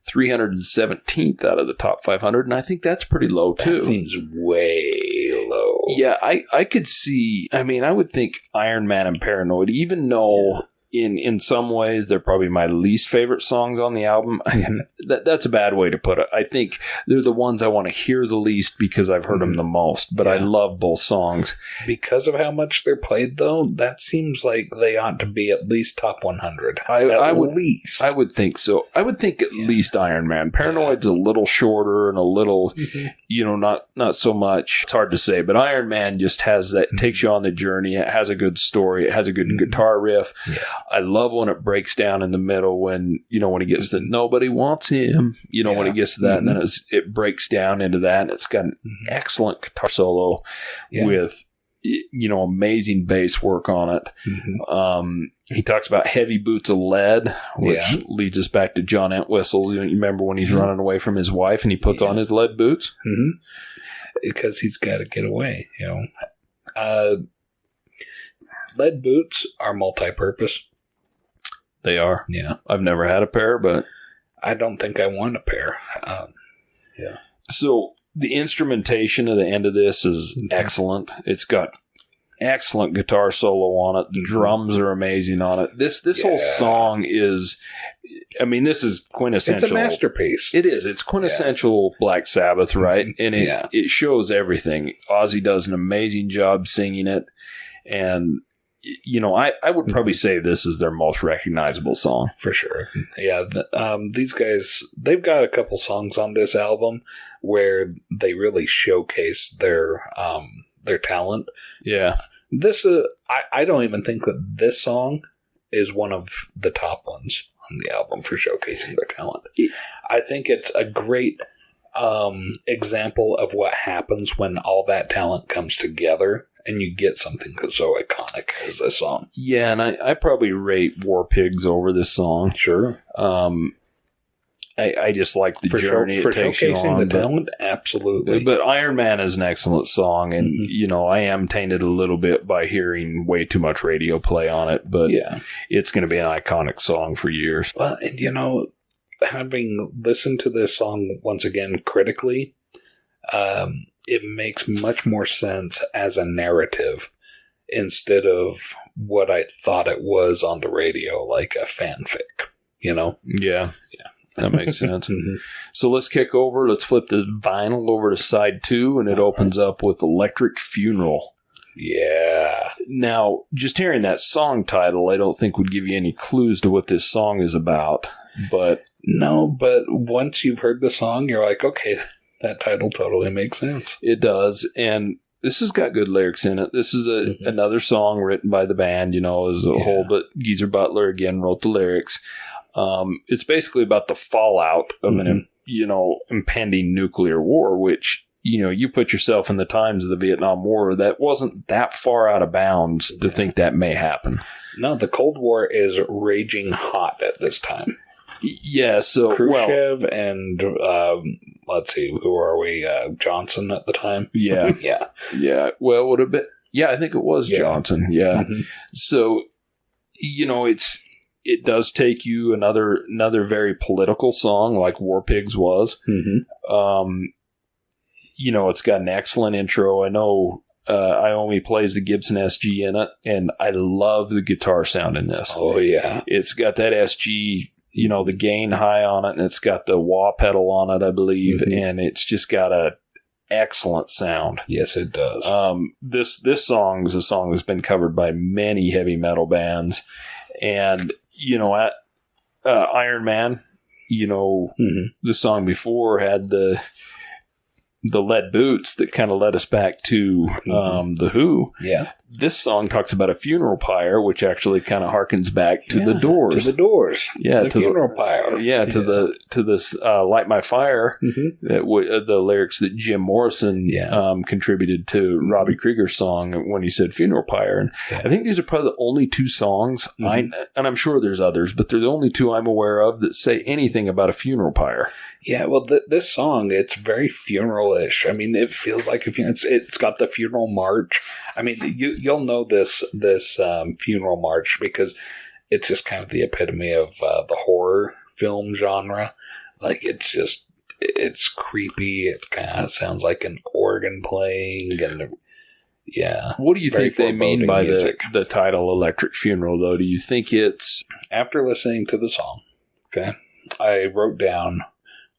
317th out of the top 500, and I think that's pretty low, too. That seems way low. Yeah, I could see... I mean, I would think Iron Man and Paranoid, even though in some ways they're probably my least favorite songs on the album, that's a bad way to put it. I think they're the ones I want to hear the least because I've heard them the most, but I love both songs. Because of how much they're played, though, that seems like they ought to be at least top 100. I would think so. I would think at least Iron Man. Paranoid's a little shorter and a little, not so much. It's hard to say, but Iron Man just has that, takes you on the journey. It has a good story. It has a good guitar riff. Yeah. I love when it breaks down in the middle when he gets to nobody wants him, when it gets to that, and then it breaks down into that, and it's got an excellent guitar solo with amazing bass work on it. He talks about heavy boots of lead, which leads us back to John Entwistle. You remember when he's running away from his wife and he puts on his lead boots? Because he's got to get away, lead boots are multi-purpose. They are. Yeah. I've never had a pair, but I don't think I want a pair. So the instrumentation at the end of this is excellent. It's got excellent guitar solo on it. The drums are amazing on it. This whole song is, this is quintessential. It's a masterpiece. It is. It's quintessential Black Sabbath, right? And it shows everything. Ozzy does an amazing job singing it. And, I would probably say this is their most recognizable song. For sure. Yeah. These guys, they've got a couple songs on this album where they really showcase their talent. Yeah. This I don't even think that this song is one of the top ones on the album for showcasing their talent. I think it's a great example of what happens when all that talent comes together and you get something so iconic as this song. Yeah, and I probably rate War Pigs over this song. Sure. I just like the journey it takes you on. For showcasing the talent, absolutely. But Iron Man is an excellent song, and, I am tainted a little bit by hearing way too much radio play on it, but it's going to be an iconic song for years. Well, and, having listened to this song once again critically, it makes much more sense as a narrative instead of what I thought it was on the radio, like a fanfic, Yeah. That makes sense. So let's kick over. Let's flip the vinyl over to side 2, and it opens up with Electric Funeral. Yeah. Now, just hearing that song title, I don't think would give you any clues to what this song is about. But no, but once you've heard the song, you're like, okay, that title totally makes sense. It does, and this has got good lyrics in it. This is another song written by the band, as a whole, but Geezer Butler again wrote the lyrics. It's basically about the fallout of an, impending nuclear war, which, you put yourself in the times of the Vietnam War. That wasn't that far out of bounds to think that may happen. No, the Cold War is raging hot at this time. Yeah, so Khrushchev and let's see, who are we? Johnson at the time. Yeah, yeah. Well, would have been. Yeah, I think it was Johnson. Yeah. So, it does take you another very political song like War Pigs was. It's got an excellent intro. I know Iommi plays the Gibson SG in it, and I love the guitar sound in this. Oh yeah, it's got that SG. The gain high on it, and it's got the wah pedal on it, I believe, and it's just got a excellent sound. Yes, it does. This song is a song that's been covered by many heavy metal bands, and at Iron Man, the song before had the lead boots that kind of led us back to the Who. Yeah. This song talks about a funeral pyre, which actually kind of harkens back to the Doors. To the Doors. Yeah. The funeral pyre. Yeah, to this Light My Fire, the lyrics that Jim Morrison contributed to Robbie Krieger's song when he said funeral pyre. And I think these are probably the only 2 songs, and I'm sure there's others, but they're the only 2 I'm aware of that say anything about a funeral pyre. Yeah, well, this song, it's very funeral-ish. It feels like it's got the funeral march. You'll know this funeral march because it's just kind of the epitome of the horror film genre. Like, it's creepy. It kind of sounds like an organ playing, and What do you think they mean by the title Electric Funeral, though? Do you think it's... After listening to the song, I wrote down,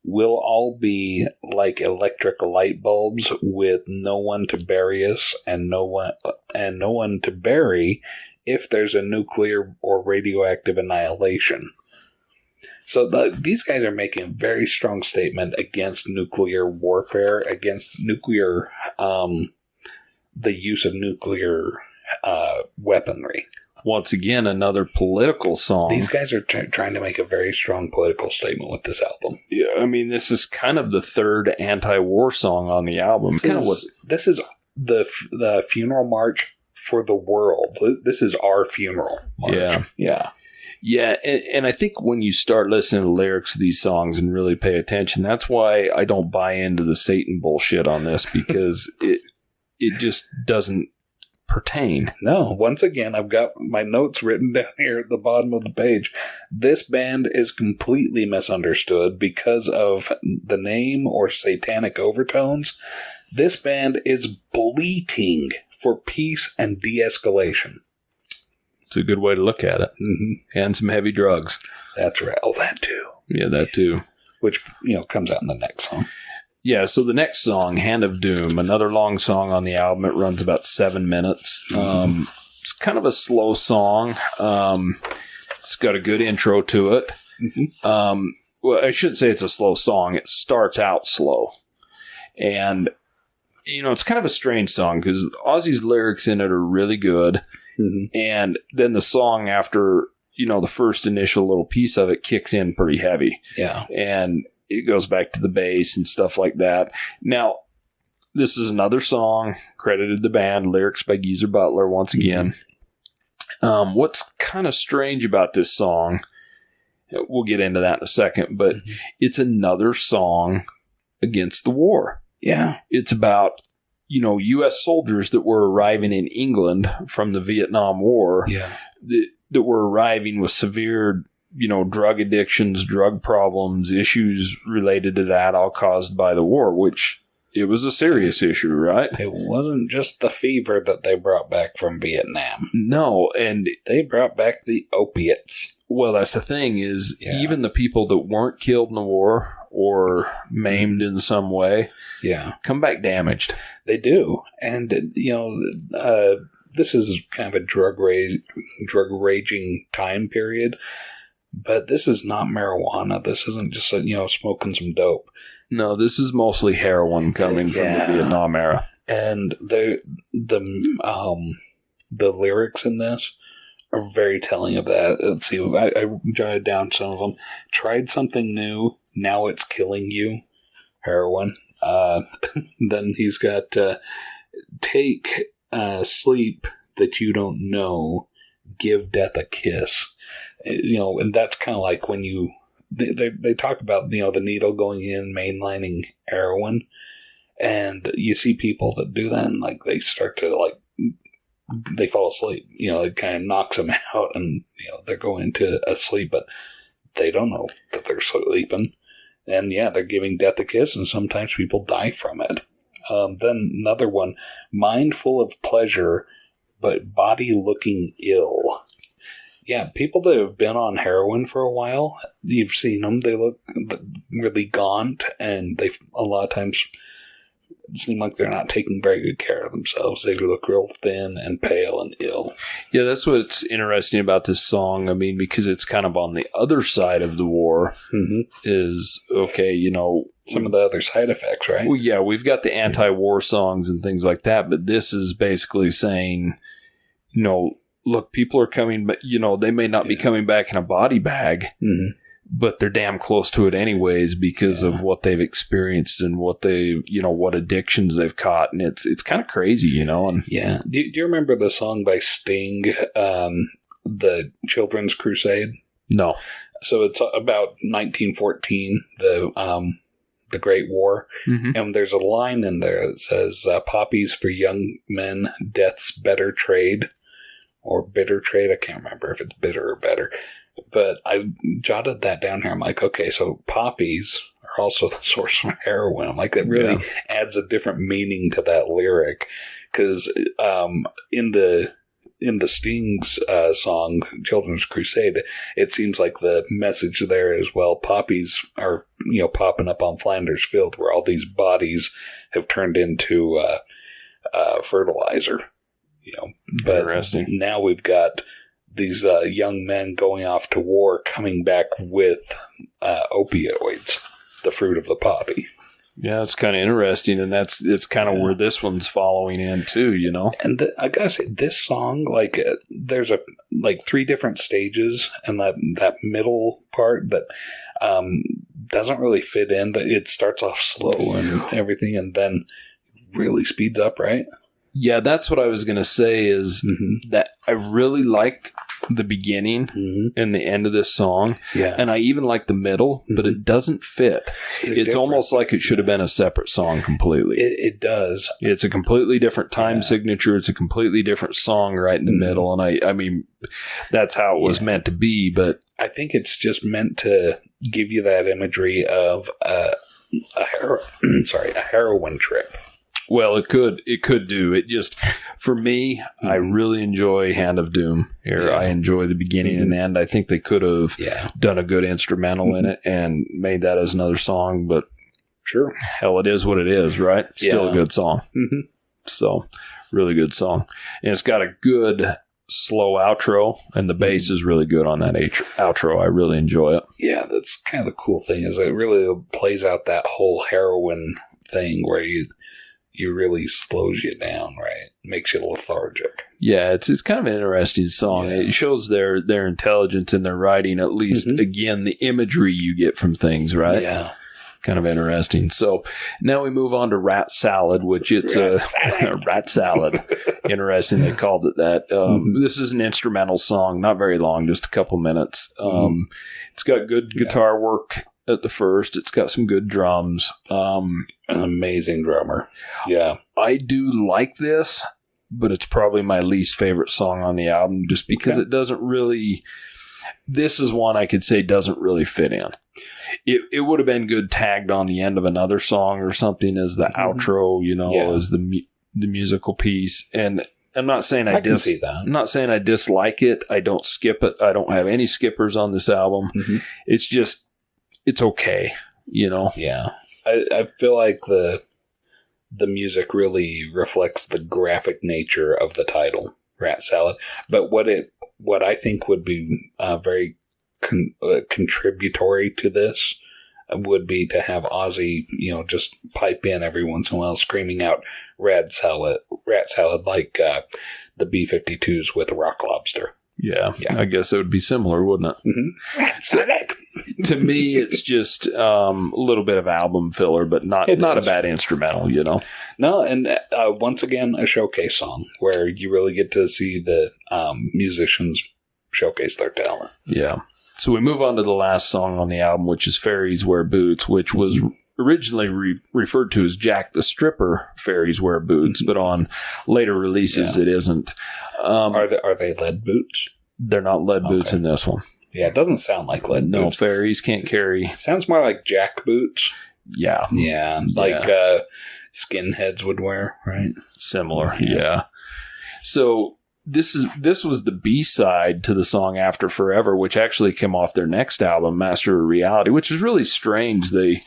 we'll all be like electric light bulbs with no one to bury us and no one to bury if there's a nuclear or radioactive annihilation. So these guys are making a very strong statement against nuclear warfare, against nuclear, the use of nuclear weaponry. Once again, another political song. These guys are trying to make a very strong political statement with this album. Yeah, this is kind of the third anti-war song on the album. This is the funeral march for the world. This is our funeral march. Yeah, and I think when you start listening to the lyrics of these songs and really pay attention, that's why I don't buy into the Satan bullshit on this, because it just doesn't pertain. No, once again, I've got my notes written down here at the bottom of the page. This band is completely misunderstood because of the name or satanic overtones. This band is bleating for peace and de-escalation. It's a good way to look at it. Mm-hmm. And some heavy drugs. That's right. Oh, that too. Yeah, that too. Which, comes out in the next song. Yeah, so the next song, Hand of Doom, another long song on the album. It runs about 7 minutes. It's kind of a slow song. It's got a good intro to it. Mm-hmm. Well, I shouldn't say it's a slow song. It starts out slow. And, it's kind of a strange song because Ozzy's lyrics in it are really good. Mm-hmm. And then the song after, the first initial little piece of it kicks in pretty heavy. Yeah. And it goes back to the bass and stuff like that. Now, this is another song credited the band, lyrics by Geezer Butler once again. Mm-hmm. What's kind of strange about this song, we'll get into that in a second, but it's another song against the war. Yeah. It's about U.S. soldiers that were arriving in England from the Vietnam War that were arriving with severe, drug addictions, drug problems, issues related to that, all caused by the war, which it was a serious issue, right? It wasn't just the fever that they brought back from Vietnam. No, and they brought back the opiates. Well, that's the thing is, even the people that weren't killed in the war or maimed in some way, come back damaged. They do. And, this is kind of a drug raging time period, but this is not marijuana. This isn't just, smoking some dope. No, this is mostly heroin coming from the Vietnam era. And the lyrics in this are very telling of that. Let's see, I jotted down some of them. Tried something new, now it's killing you. Heroin. Then he's got take sleep that you don't know, give death a kiss. And that's kind of like when they talk about, the needle going in, mainlining heroin, and you see people that do that and they start to they fall asleep, it kind of knocks them out and, they're going into a sleep, but they don't know that they're sleeping. And they're giving death a kiss, and sometimes people die from it. Then another one, mind full of pleasure, but body looking ill. Yeah, people that have been on heroin for a while, you've seen them, they look really gaunt, and they a lot of times seem like they're not taking very good care of themselves. They look real thin and pale and ill. Yeah, that's what's interesting about this song. I mean, because it's kind of on the other side of the war, is, some of the other side effects, right? Well, yeah, we've got the anti-war songs and things like that, but this is basically saying, look, people are coming, but, they may not be coming back in a body bag, but they're damn close to it anyways because of what they've experienced and what they, what addictions they've caught. And it's kind of crazy, And yeah. Do you remember the song by Sting, The Children's Crusade? No. So it's about 1914, the Great War. And there's a line in there that says, poppies for young men, death's better trade. Or bitter trade. I can't remember if it's bitter or better. But I jotted that down here. I'm like, okay, so poppies are also the source of heroin. I'm like, that really adds a different meaning to that lyric. Because in the Sting's song, Children's Crusade, it seems like the message there as well, poppies are, popping up on Flanders Field where all these bodies have turned into fertilizer. But now we've got these young men going off to war, coming back with opioids, the fruit of the poppy. Yeah, it's kind of interesting, and it's kind of where this one's following in too, And I gotta say, this song, there's three different stages, and that middle part that doesn't really fit in. That it starts off slow and everything, and then really speeds up, right? Yeah, that's what I was going to say is that I really like the beginning and the end of this song. Yeah. And I even like the middle, but it doesn't fit. It's almost like it should have been a separate song completely. It does. It's a completely different time signature. It's a completely different song right in the middle. And I mean, that's how it was meant to be. But I think it's just meant to give you that imagery of a heroin trip. Well, it could do. It just, for me, I really enjoy Hand of Doom here. I enjoy the beginning and end. I think they could have done a good instrumental in it and made that as another song, but sure. Hell, it is what it is, right? Still a good song. So, really good song. And it's got a good slow outro, and the bass is really good on that outro. I really enjoy it. Yeah, that's kind of the cool thing is it really plays out that whole heroin thing where you really slows you down, right? Makes you lethargic. Yeah, it's kind of an interesting song. Yeah. It shows their intelligence in their writing, at least, again, the imagery you get from things, right? Yeah. Kind of interesting. So now we move on to Rat Salad, which it's a Rat Salad. Interesting they called it that. This is an instrumental song, not very long, just a couple minutes. It's got good guitar work at the first. It's got some good drums. An amazing drummer. Yeah. I do like this, but it's probably my least favorite song on the album just because it doesn't really... This is one I could say doesn't really fit in. It would have been good tagged on the end of another song or something as the outro, as the musical piece. And I'm not saying I see that. I'm not saying I dislike it. I don't skip it. I don't have any skippers on this album. It's just... It's okay, Yeah. I feel like the music really reflects the graphic nature of the title, Rat Salad. But what I think would be very contributory to this would be to have Ozzy, just pipe in every once in a while screaming out Rat Salad like the B-52s with Rock Lobster. Yeah, I guess it would be similar, wouldn't it? So, to me, it's just a little bit of album filler, but not a bad instrumental, No, and once again, a showcase song where you really get to see the musicians showcase their talent. Yeah. So we move on to the last song on the album, which is Fairies Wear Boots, which was originally referred to as Jack the Stripper Fairies Wear Boots, but on later releases it isn't. Are they lead boots? They're not lead boots in this one. Yeah, it doesn't sound like lead boots. No, fairies can't carry. Sounds more like jack boots. Yeah. Yeah, like skinheads would wear, right? Similar, yeah. So this was the B-side to the song After Forever, which actually came off their next album, Master of Reality, which is really strange. They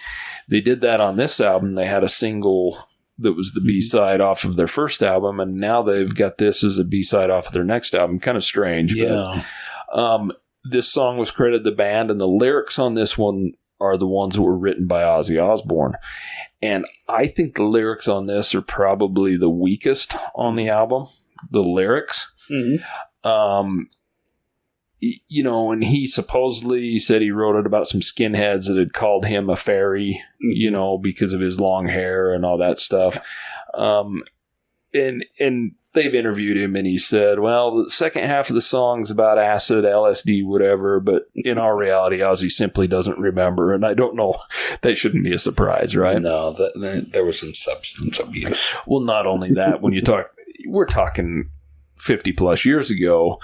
did that on this album. They had a single that was the B-side off of their first album, and now they've got this as a B-side off of their next album. Kind of strange. Yeah. But, this song was credited to the band, and the lyrics on this one are the ones that were written by Ozzy Osbourne. And I think the lyrics on this are probably the weakest on the album. The lyrics. And he supposedly said he wrote it about some skinheads that had called him a fairy, because of his long hair and all that stuff. And they've interviewed him, and he said, well, the second half of the song's about acid, LSD, whatever, but in our reality, Ozzy simply doesn't remember, and I don't know. That shouldn't be a surprise, right? No, there was some substance abuse. Well, not only that, we're talking 50 plus years ago,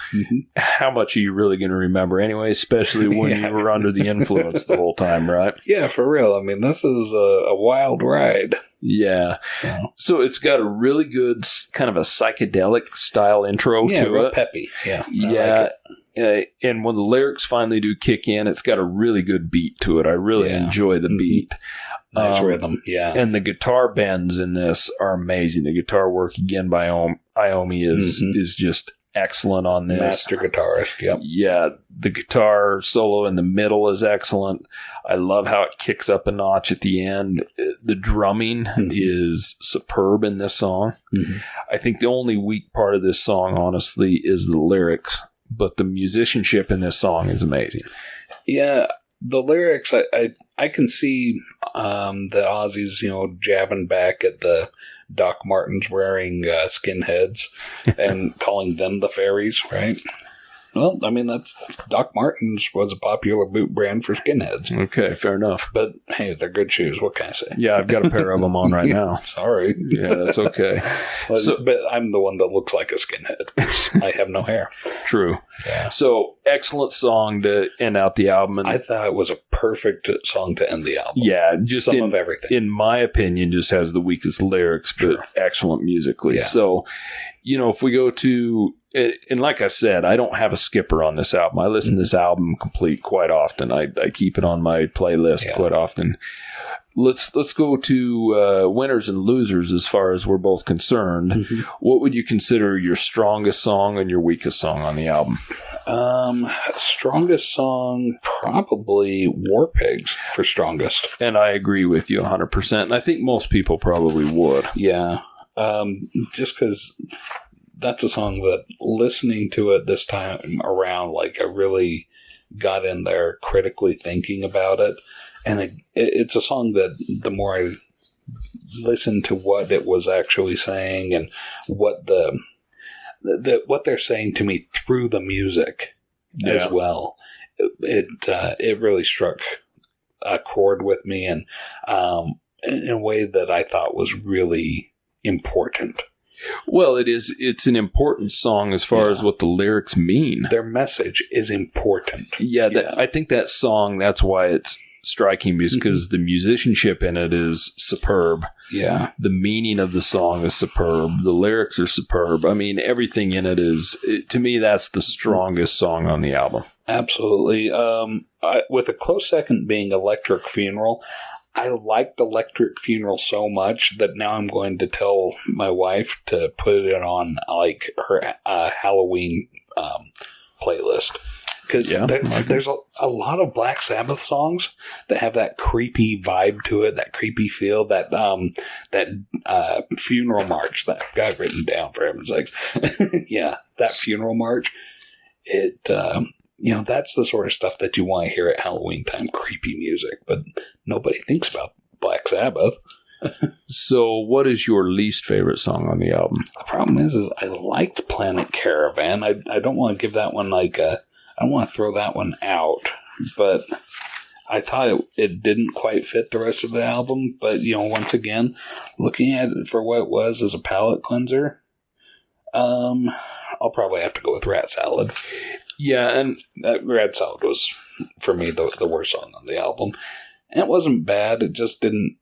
how much are you really going to remember anyway, especially when you were under the influence the whole time, right? Yeah, for real. I mean, this is a wild ride. Yeah. So it's got a really good kind of a psychedelic style intro to real it. Peppy. Yeah. Yeah. Like and when the lyrics finally do kick in, it's got a really good beat to it. I really enjoy the beat. Nice rhythm. Yeah. And the guitar bends in this are amazing. The guitar work again by Iommi is just excellent on this. Master guitarist. Yep. Yeah. The guitar solo in the middle is excellent. I love how it kicks up a notch at the end. The drumming is superb in this song. I think the only weak part of this song, honestly, is the lyrics, but the musicianship in this song is amazing. Yeah. The lyrics, I can see the Aussies, jabbing back at the Doc Martens wearing skinheads and calling them the fairies, right? Well, I mean, Doc Martens was a popular boot brand for skinheads. Okay, fair enough. But, hey, they're good shoes. What can I say? Yeah, I've got a pair of them on right now. Sorry. Yeah, that's okay. But I'm the one that looks like a skinhead. I have no hair. True. Yeah. So, excellent song to end out the album. And I thought it was a perfect song to end the album. yeah, just Some of everything. In my opinion, just has the weakest lyrics, but excellent musically. Yeah. So, if we go to... And like I said, I don't have a skipper on this album. I listen to this album complete quite often. I keep it on my playlist quite often. Let's go to winners and losers as far as we're both concerned. Mm-hmm. What would you consider your strongest song and your weakest song on the album? Strongest song, probably War Pigs for strongest. And I agree with you 100%. And I think most people probably would. Yeah. Just because... that's a song that listening to it this time around, like I really got in there critically thinking about it. And it's a song that the more I listen to what it was actually saying and what what they're saying to me through the music as well, it really struck a chord with me and in a way that I thought was really important. Well, it's an important song as far as what the lyrics mean. Their message is important. Yeah. I think that song, that's why it's striking, because the musicianship in it is superb. Yeah. The meaning of the song is superb. The lyrics are superb. I mean, everything in it is, to me, that's the strongest song on the album. Absolutely. With a close second being Electric Funeral, I liked Electric Funeral so much that now I'm going to tell my wife to put it on like her Halloween playlist. Because there's a lot of Black Sabbath songs that have that creepy vibe to it, that creepy feel, that funeral march that I've got written down for heaven's sakes. Yeah, that funeral march. That's the sort of stuff that you want to hear at Halloween time, creepy music, but nobody thinks about Black Sabbath. So what is your least favorite song on the album? The problem is I liked Planet Caravan. I don't want to give that one I don't want to throw that one out, but I thought it didn't quite fit the rest of the album. But, once again, looking at it for what it was as a palate cleanser, I'll probably have to go with Rat Salad. Yeah, and that Rat Salad was, for me, the worst song on the album. And it wasn't bad, it just didn't...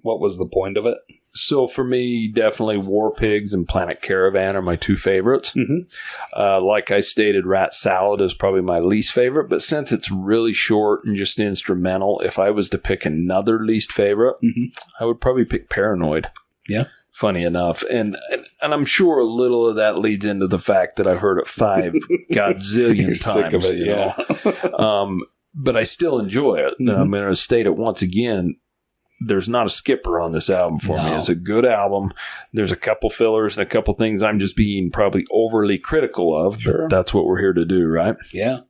What was the point of it? So for me, definitely War Pigs and Planet Caravan are my two favorites. Mm-hmm. Like I stated, Rat Salad is probably my least favorite, but since it's really short and just instrumental, if I was to pick another least favorite, I would probably pick Paranoid. Yeah. Funny enough. And I'm sure a little of that leads into the fact that I've heard it 5 godzillion times. Sick of it, yeah. But I still enjoy it. Mm-hmm. I'm going to state it once again. There's not a skipper on this album for me. It's a good album. There's a couple fillers and a couple things I'm just being probably overly critical of. Sure. But that's what we're here to do, right? Yeah.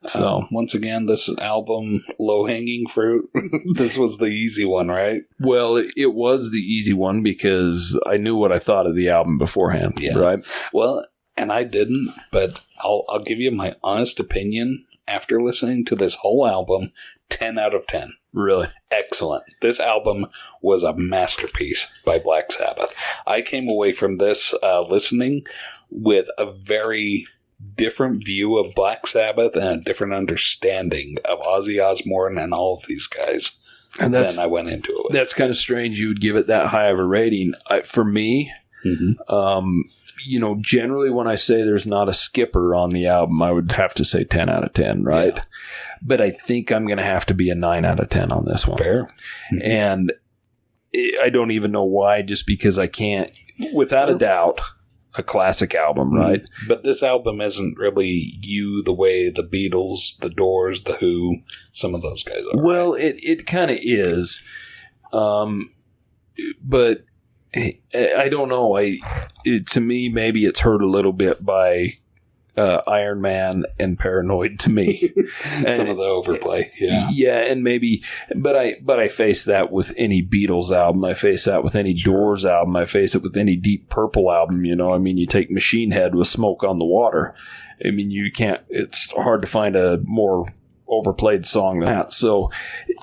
So once again, this album, low-hanging fruit. This was the easy one, right? Well, it was the easy one because I knew what I thought of the album beforehand, right? Well, and I didn't, but I'll give you my honest opinion after listening to this whole album. 10 out of 10. Really? Excellent. This album was a masterpiece by Black Sabbath. I came away from this listening with a very different view of Black Sabbath and a different understanding of Ozzy Osbourne and all of these guys than I went into it with. That's kind of strange you would give it that high of a rating. For me, generally when I say there's not a skipper on the album, I would have to say 10 out of 10, right? Yeah. But I think I'm going to have to be a 9 out of 10 on this one. Fair. And I don't even know why, just because I can't, without a doubt, a classic album, right? But this album isn't really you the way the Beatles, the Doors, the Who, some of those guys are. Well, it kind of is. But I don't know. To me, maybe it's hurt a little bit by Iron Man and Paranoid to me. Some of the overplay, yeah. Yeah, and maybe, but I face that with any Beatles album. I face that with any Doors album. I face it with any Deep Purple album, you know. I mean, you take Machine Head with Smoke on the Water. I mean, you can't, it's hard to find a more overplayed song than that. So,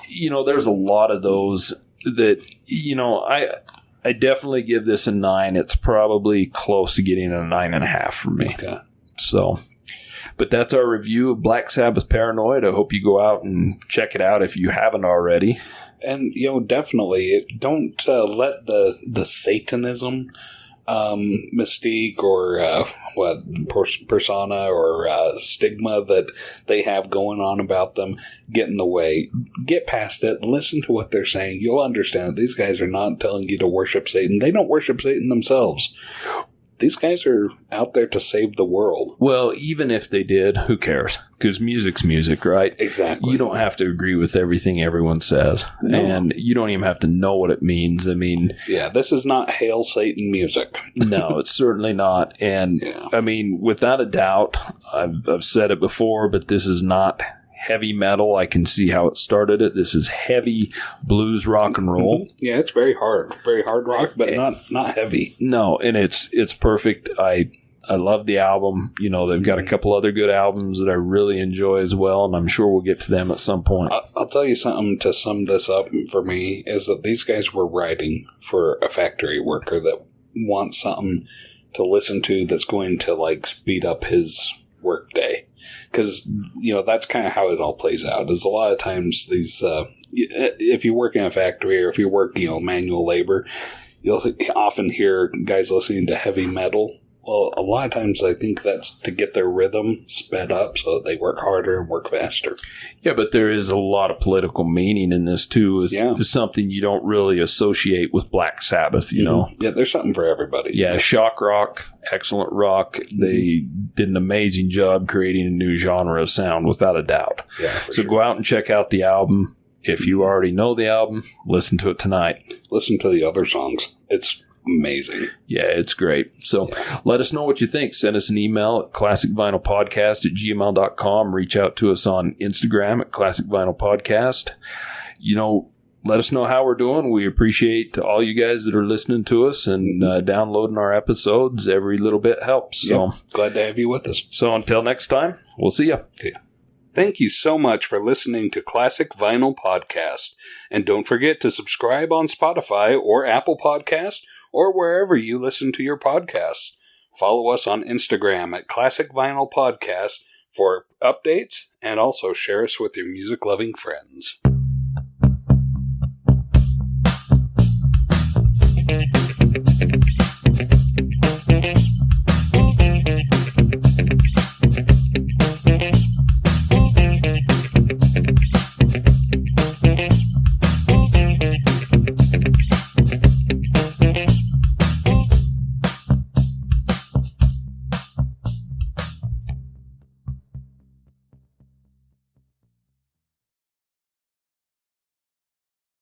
you know, there's a lot of those that, you know, I definitely give this a 9. It's probably close to getting a 9.5 for me. Okay. So, but that's our review of Black Sabbath-Paranoid. I hope you go out and check it out if you haven't already. And, you know, definitely don't let the Satanism mystique or persona or stigma that they have going on about them get in the way. Get past it. Listen to what they're saying. You'll understand. These guys are not telling you to worship Satan. They don't worship Satan themselves. These guys are out there to save the world. Well, even if they did, who cares? Because music's music, right? Exactly. You don't have to agree with everything everyone says. No. And you don't even have to know what it means. I mean... Yeah, this is not Hail Satan music. No, it's certainly not. And, yeah. I mean, without a doubt, I've said it before, but this is not heavy metal. I can see how it started it. This is heavy blues rock and roll. Mm-hmm. Yeah, it's very hard rock, but not heavy. No, and it's perfect. I love the album. You know, they've got a couple other good albums that I really enjoy as well, and I'm sure we'll get to them at some point. I'll tell you something to sum this up for me, is that these guys were writing for a factory worker that wants something to listen to that's going to, like, speed up his work day. Because, you know, that's kind of how it all plays out. Is a lot of times these, if you work in a factory or if you work, you know, manual labor, you'll often hear guys listening to heavy metal. Well, a lot of times I think that's to get their rhythm sped up so that they work harder and work faster. Yeah, but there is a lot of political meaning in this, too. Is something you don't really associate with Black Sabbath, you know? Yeah, there's something for everybody. Yeah, shock rock, excellent rock. Mm-hmm. They did an amazing job creating a new genre of sound, without a doubt. Yeah, so go out and check out the album. If you already know the album, listen to it tonight. Listen to the other songs. It's amazing. Yeah, it's great. So let us know what you think. Send us an email at classicvinylpodcast@gmail.com. Reach out to us on Instagram at classicvinylpodcast. You know, let us know how we're doing. We appreciate all you guys that are listening to us and downloading our episodes. Every little bit helps. So glad to have you with us. So until next time, we'll see you. See ya. Thank you so much for listening to Classic Vinyl Podcast. And don't forget to subscribe on Spotify or Apple Podcasts or wherever you listen to your podcasts. Follow us on Instagram at Classic Vinyl Podcast for updates, and also share us with your music-loving friends.